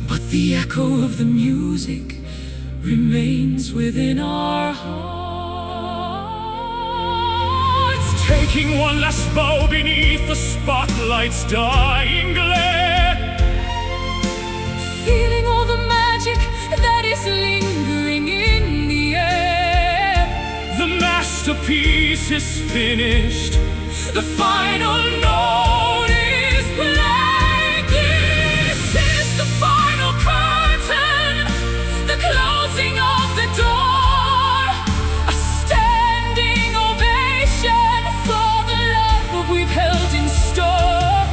but the echo of the music remains within our hearts, taking one last bow beneath the spotlight's dying glare, feeling all the magic that is lingering in the air. The masterpiece is finished, the final note is played. This is the final curtain, the closing of the door, a standing ovation for the love we've held in store.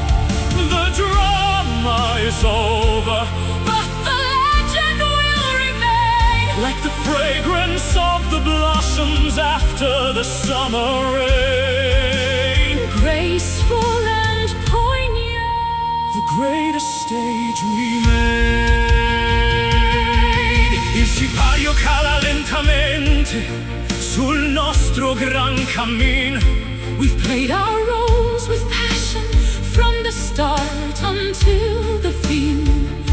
The drama is over, but the legend will remain, like the fragrance of the blossoms after the summer rain. graceful and poignant. The greatest stage we made. Il sipario cala lentamente sul nostro gran cammin. We've played our roles with passion from the start until the fin.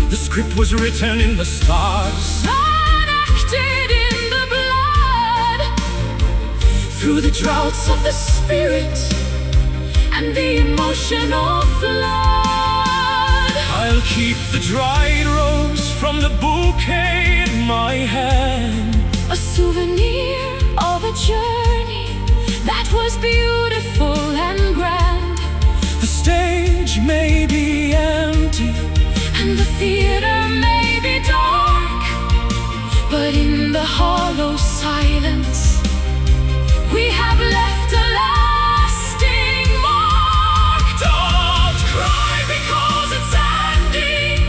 The script was written in the stars, Enacted in the blood, through the droughts of the spirit and the emotional flood. I'll keep the dried rose from the bouquet in my hand, A souvenir of a journey that was beautiful and grand. the stage may be empty And the theater may be dark, but in the hollow silence we have left a lasting mark. Don't cry because it's ending,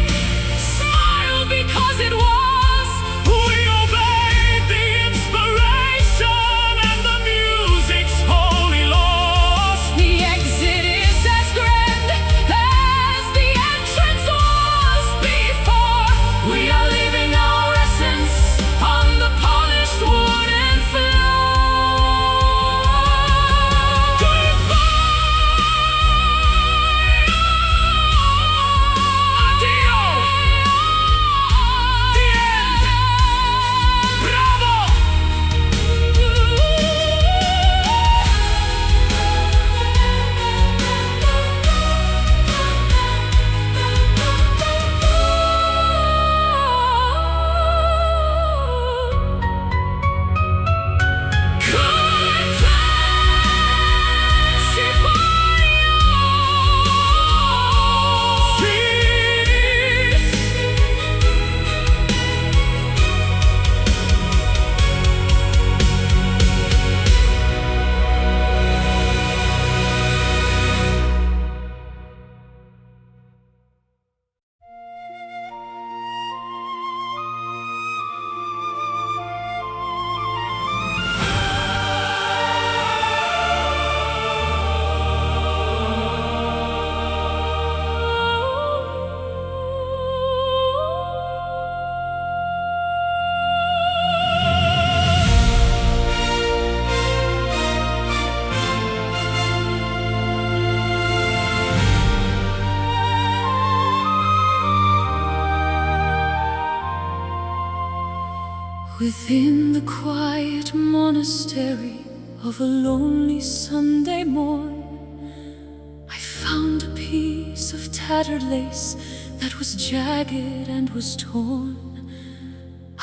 Smile because it was. we obeyed the inspiration and the music's holy laws. The exit is as grand as the entrance was before. We are leaving our essence on the polished wooden floor. Addio! The end! Bravo! Within the quiet monastery of a lonely Sunday morn, I found a piece of tattered lace that was jagged and was torn.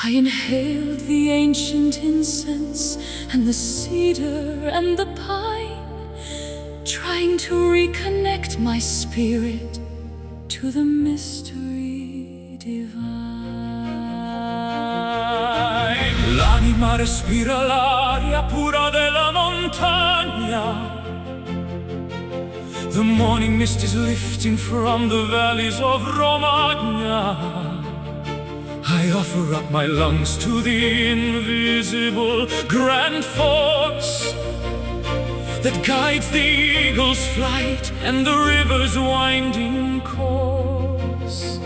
I inhaled the ancient incense and the cedar and the pine, trying to reconnect my spirit to the mystery divine. L'anima respira l'aria pura della montagna. The morning mist is lifting from the valleys of Romagna. I offer up my lungs to the invisible grand force that guides the eagle's flight and the river's winding course.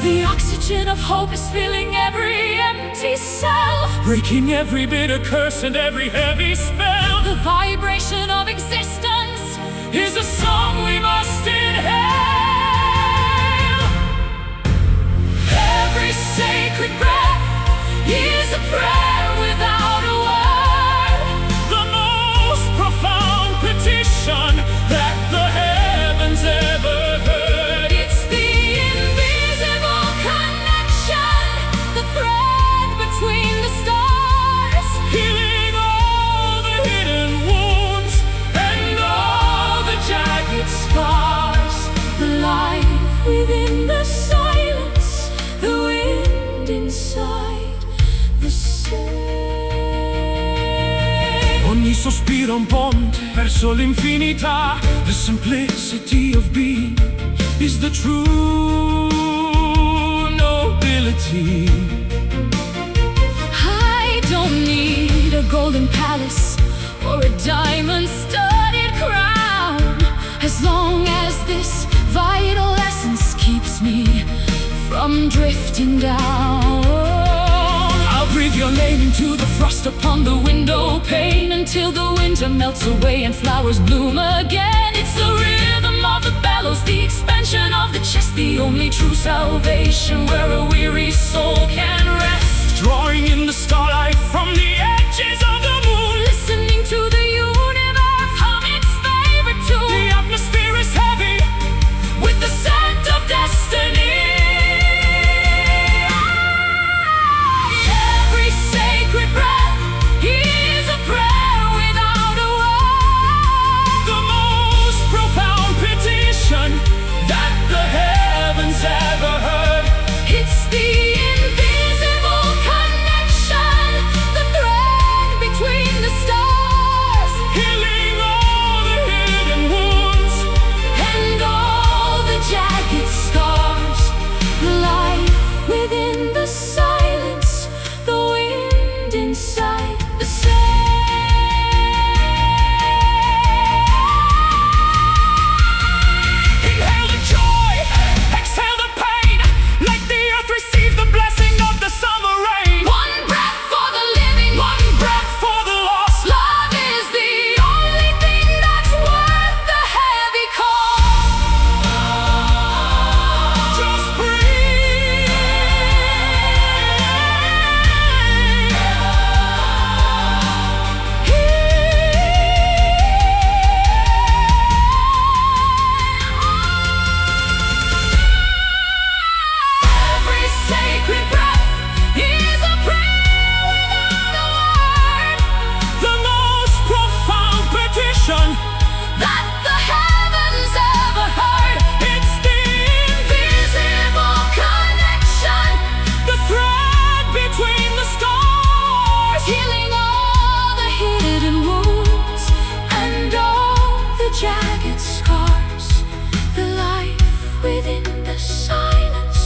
The oxygen of hope is filling every empty cell, breaking every bitter curse and every heavy spell. the vibration of existence is a song we must inhale. Every sacred breath is a prayer without a word, The most profound petition that the heavens ever heard. it's the invisible connection, the thread between the stars, Healing all the hidden wounds and all the jagged scars, the life within the silence, the wind inside the same. Ogni sospiro un ponte verso l'infinità. The simplicity of being is the true nobility. I don't need a golden palace or a diamond-studded crown, as long as this vital essence keeps me from drifting down. I'll breathe your name into the frost upon the window pane Until the winter melts away and flowers bloom again. It's the rhythm of the bellows, the expansion of the chest, the only true salvation where a weary soul can rest. drawing in the starlight from the edges of the moon. Listening to the universe hum its favorite tune. The atmosphere is heavy With the scent of destiny. Every sacred breath is a prayer without a word, the most profound petition that the heavens ever heard. it's the invisible connection, the thread between the stars, Healing all the hidden wounds. and all the jagged scars, the life within the silence, the wind inside the sand. Inhale the joy, exhale the pain. Let the earth receive the blessing of the summer rain. One breath for the living, one breath. For the lost, Love is the only thing that's worth the heavy cost. just breathe. Every sacred breath is a prayer without a word, The most profound petition that the heavens ever heard. it's the Invisible connection, the thread between the stars. healing all the hidden wounds and all the jagged scars, the life within the silence,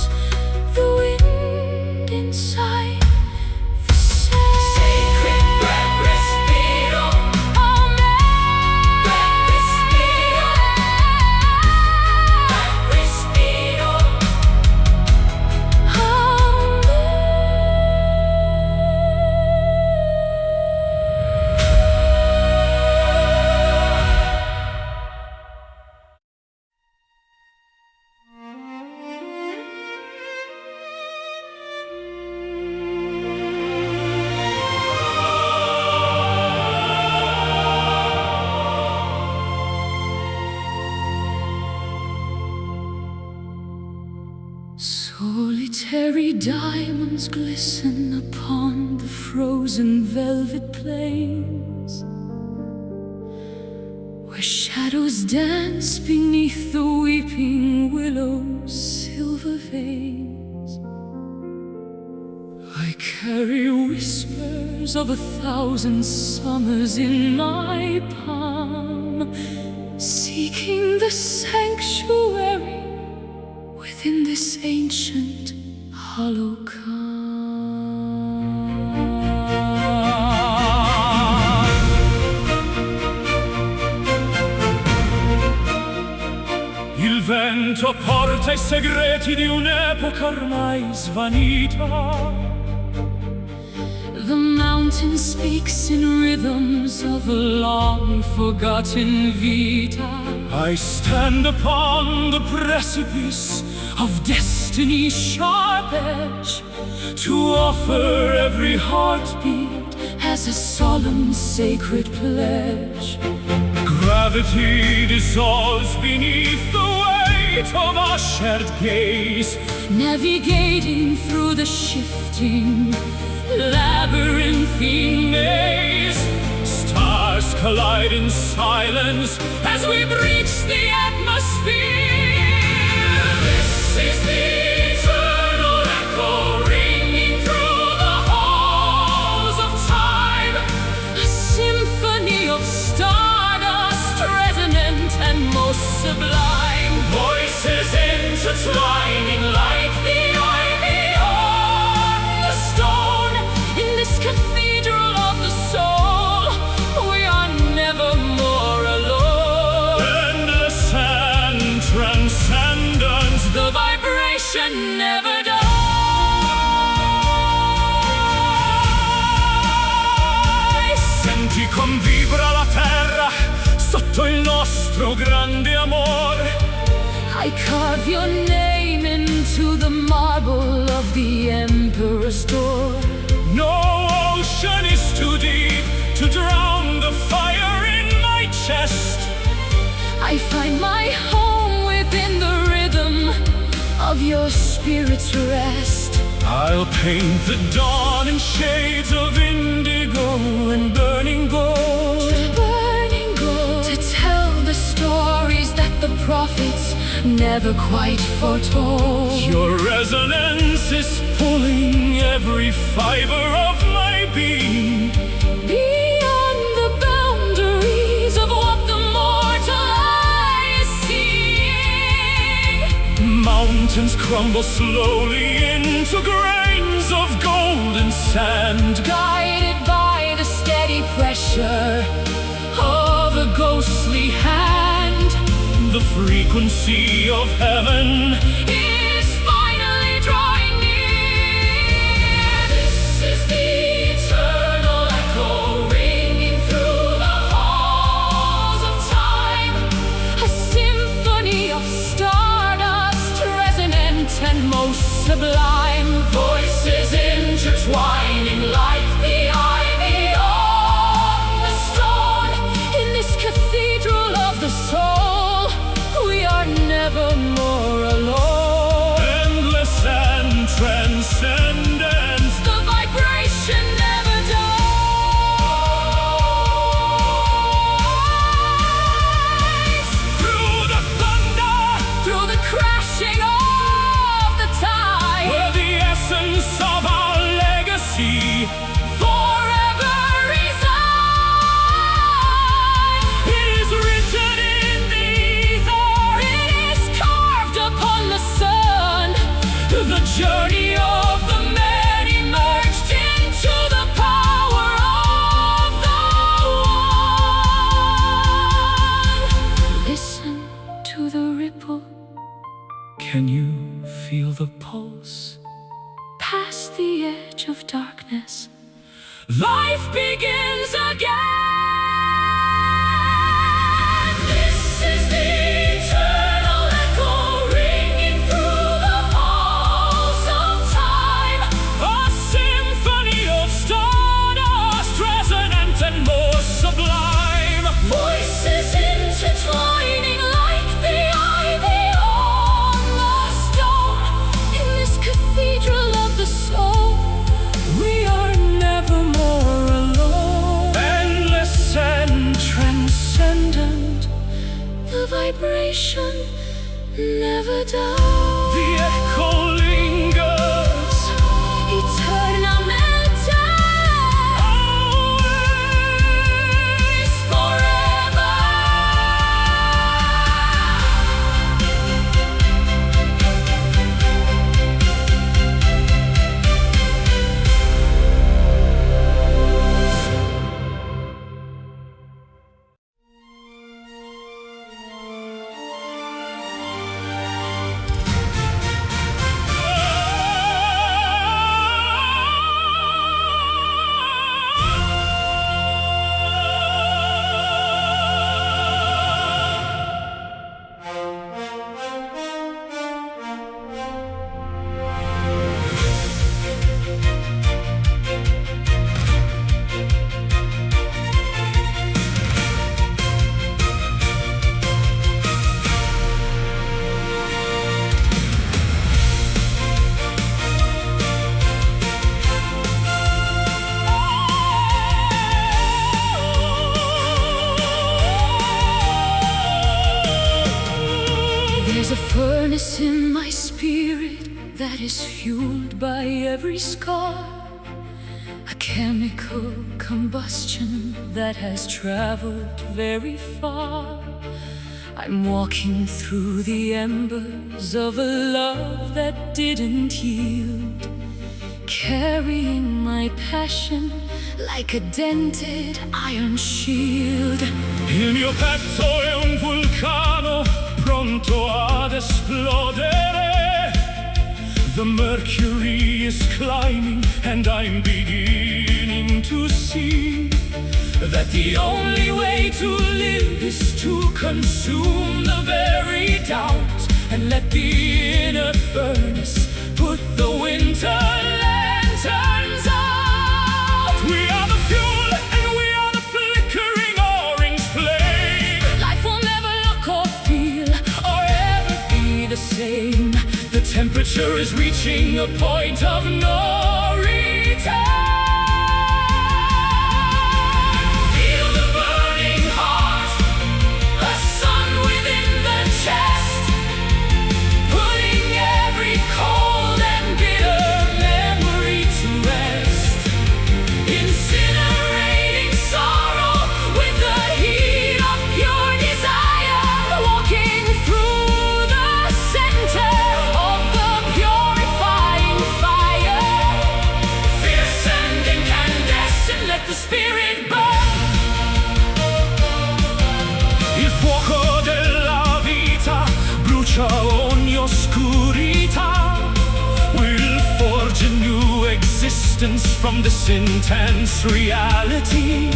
the wind inside the sand. Sacred breath, respiro. Amen. Breath, respiro. Breath, respiro. Solitary diamonds glisten upon the frozen velvet plains, where shadows dance beneath the weeping willow's silver veins. I carry whispers of 1,000 summers in my palm, seeking the sanctuary within this ancient hollow calm. Il vento porta i segreti di un'epoca ormai svanita. The mountain speaks in rhythms of a long forgotten vita. I stand upon the precipice Of destiny's sharp edge, to offer every heartbeat as a solemn sacred pledge. Gravity dissolves beneath the weight of our shared gaze, Navigating through the shifting labyrinthine maze. stars collide in silence As we breach the atmosphere, This is the eternal echo ringing through the halls of time. a symphony of stardust, resonant and most sublime. Voices intertwining like the ivy on the stone. In this cathedral of the soul, we are never more alone. Endless and transcendent, The vibration never dies. senti com vibra la terra sotto il nostro grande amore. I carve your name into the marble of the emperor's door. No ocean is too deep to drown the fire in my chest. I find my home within the rhythm of your spirit's rest. I'll paint the dawn in shades of indigo and burning gold. Burning gold, to tell the stories that the prophets never quite foretold. Your resonance is pulling every fiber of my being. Beyond the boundaries of what the mortal eye is seeing. Mountains crumble slowly into grains of golden sand. Guided by the steady pressure of a ghostly hand, The frequency of heaven is finally drawing near. This is the eternal echo ringing through the halls of time. A symphony of stardust, resonant and most sublime. Voices intertwining like the ivy on the stone. In this cathedral of the soul, we are never more alone. Endless and transcendent, The vibration never dies. through the thunder, Through the crashing of the tide, where the essence of our legacy forever reside. it is written in the ether. It is carved upon the sun. The journey of the many merged into the power of the one. Listen to the ripple Can you feel the pulse? past the edge of darkness. Life begins again. This is the eternal echo ringing through the halls of time. A symphony of stardust, resonant and more sublime. Voices intertwining like the ivy on the stone. In this cathedral of the soul, we are never more alone. Endless and Transcendent, the vibration never dies. the echo lingers. Eternamente spirit that is fueled by every scar, a chemical combustion that has traveled very far. I'm walking through the embers of a love that didn't yield, carrying my passion like a dented iron shield. Il mio petto è un vulcano pronto ad esplodere. The mercury is climbing and I'm beginning to see that the only way to live is to consume the very doubt and let the inner furnace put the winter lanterns out. We are the fuel and we are the flickering orange flame. Life will never look or feel or ever be the same. The temperature is reaching a point of no return. Ogni oscurità will forge a new existence from this intense reality.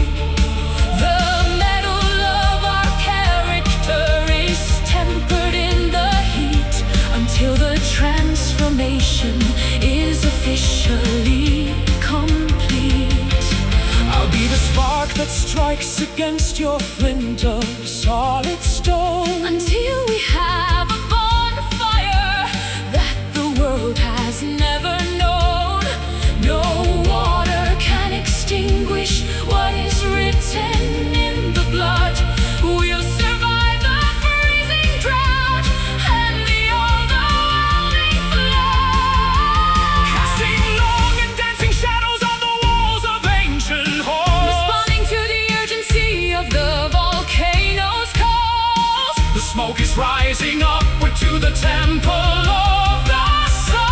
The metal of our character is tempered in the heat until the transformation is officially complete. I'll be the spark that strikes against your flint of solid stone until we have a bonfire that the world has never known. No water can extinguish what is written in the blood. We'll survive the freezing drought and the overwhelming flood, casting long and dancing shadows on the walls of ancient halls, responding to the urgency of the volcano's calls. The smoke is rising upward to the temple of the sun.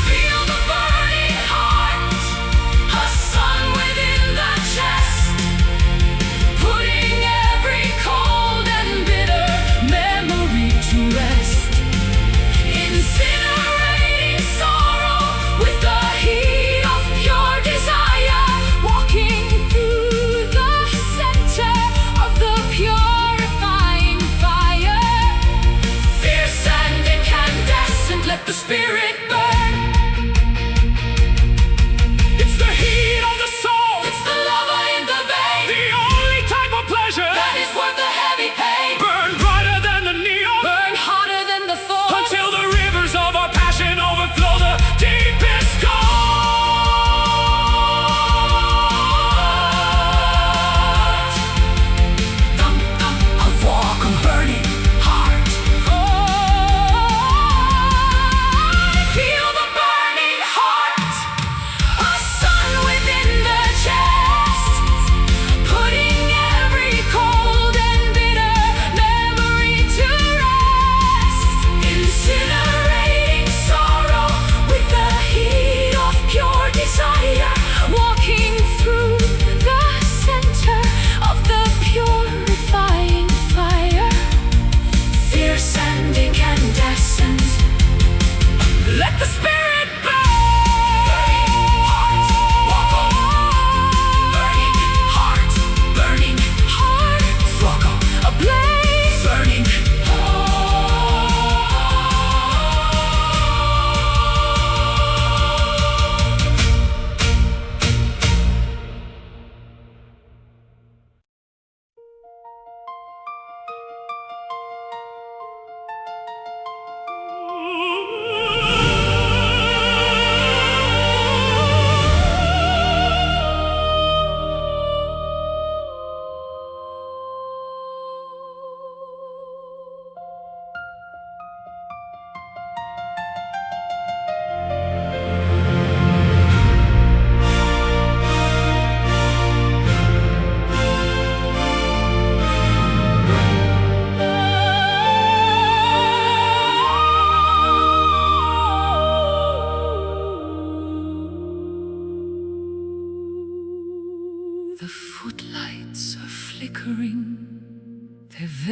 Feel the burning heart, a sun within the chest, putting every cold and bitter memory to rest, incinerating sorrow with the heat of pure desire, walking through the center of the purifying fire.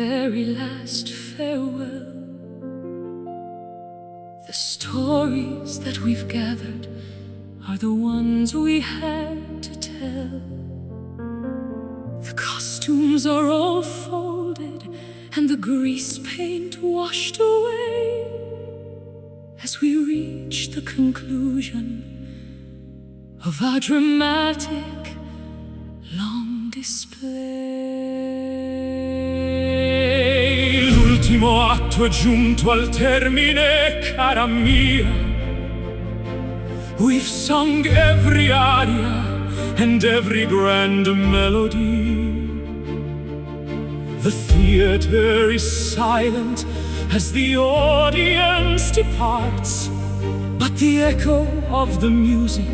very last farewell. The stories that we've gathered are the ones we had to tell. The costumes are all folded and the grease paint washed away as we reach the conclusion of our dramatic long display. L'ultimo atto è giunto al termine, cara mia. We've sung every aria and every grand melody. The theater is silent as the audience departs, but the echo of the music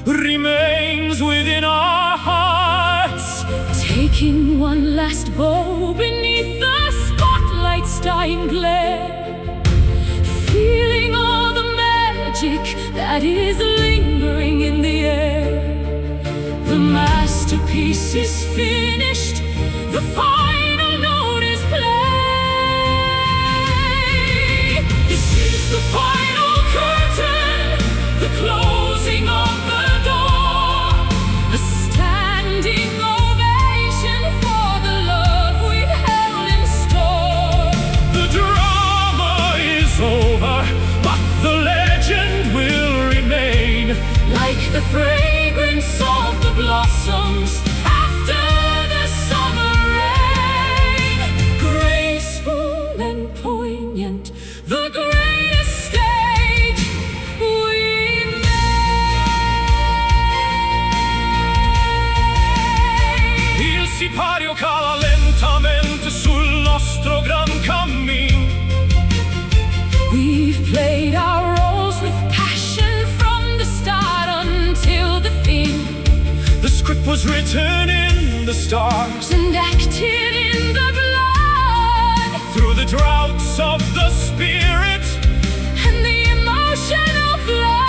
remains within our hearts. Taking one last bow beneath the spotlight's dying glare, feeling all the magic that is lingering in the air. The masterpiece is finished, the final note is played. This is the final curtain, the closing of the door, a standing ovation for the love we've held in store. The drama is over, but the legend will remain, like the fragrance of the blossoms after the summer rain. Graceful and poignant, the greatest stage we made. il sipario cala lentamente sul nostro gran cammin. We've played our roles with passion from the start until the theme. The script was written in the stars And acted in the blood, through the droughts of the spirit. and the emotional flood.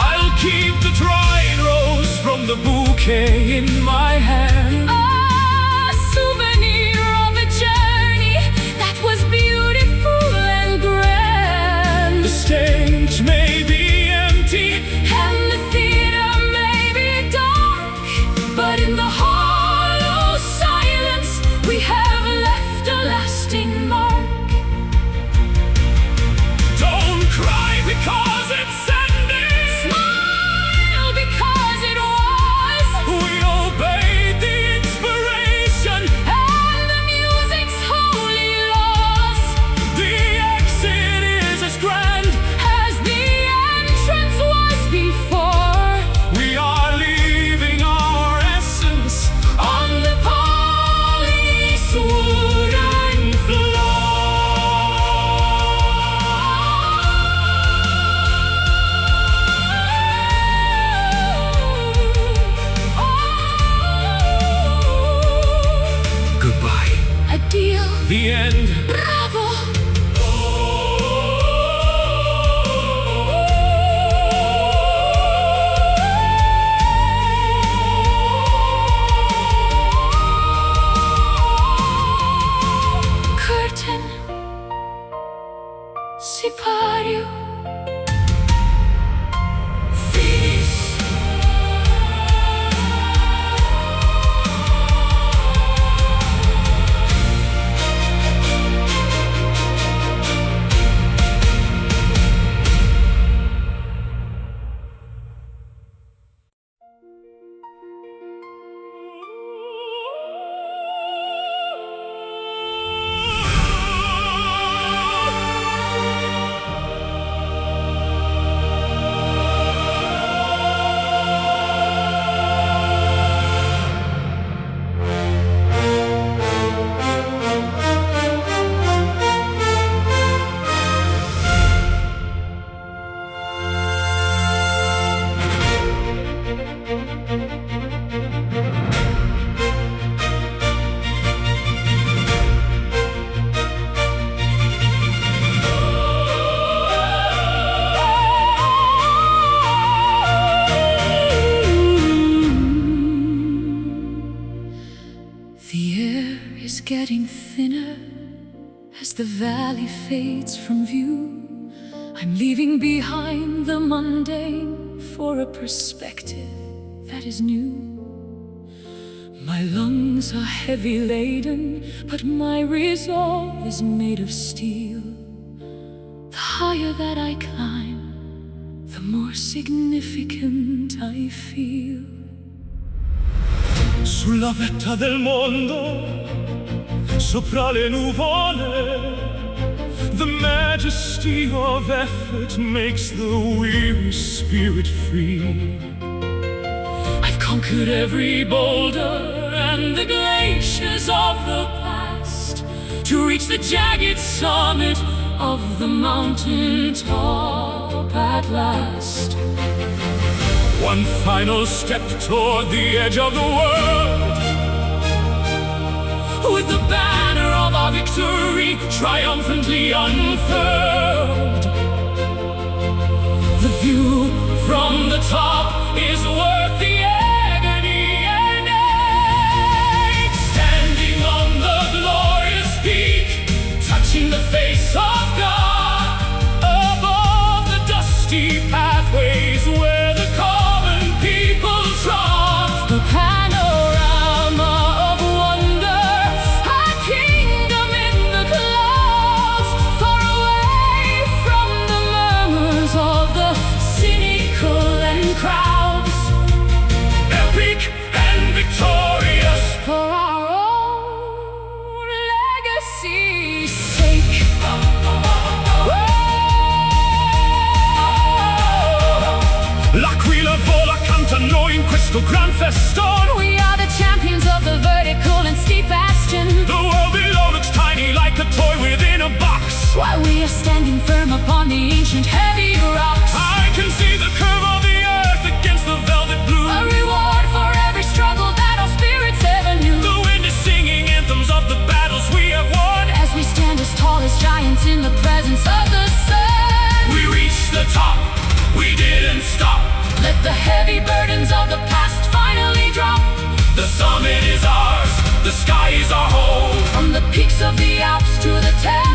I'll keep the dried rose from the bouquet in my hand. A souvenir of a journey that was beautiful and grand. The stage may be empty, And the theater may be dark, but in the hollow silence we have left a lasting mark. don't cry because it's ending. Smile because it was, We obeyed the inspiration. and the music's holy laws, The exit is as grand. as the entrance was before. We are leaving our essence On the polished wooden floor. goodbye. Addio, The end. bravo. Curtain, sipario, finis. As the valley fades from view, I'm leaving behind the mundane for a perspective that is new. My lungs are heavy laden, but my resolve is made of steel. The higher that I climb, the more significant I feel. Sulla vetta del mondo, sopra le nuvole, the majesty of effort makes the weary spirit free. I've conquered every boulder and the glaciers of the past to reach the jagged summit of the mountain top at last. One final step toward the edge of the world, with the banner of our victory triumphantly unfurled. The view from the top is worth the agony and ache. Standing on the glorious peak, touching the face of God, above the dusty pathways where the common people trod. The panorama of wonder, a kingdom in the clouds, far away from the murmurs of the cynical and crowds. Epic and victorious for our own legacy's sake. L'Aquila vola canta noi in questo gran festone. We are the champions of the vertical and steep bastion. The world below looks tiny like a toy within a box, While we are standing firm upon the ancient heavy rocks. I can see the curve of the earth against the velvet blue. A reward for every struggle that our spirits ever knew. The wind is singing anthems of the battles we have won. As we stand as tall as giants in the presence of the sun. We reached the top, we didn't stop. Let the heavy burdens of the past finally drop. The summit is ours, the sky is our home. From the peaks of the Alps to the towers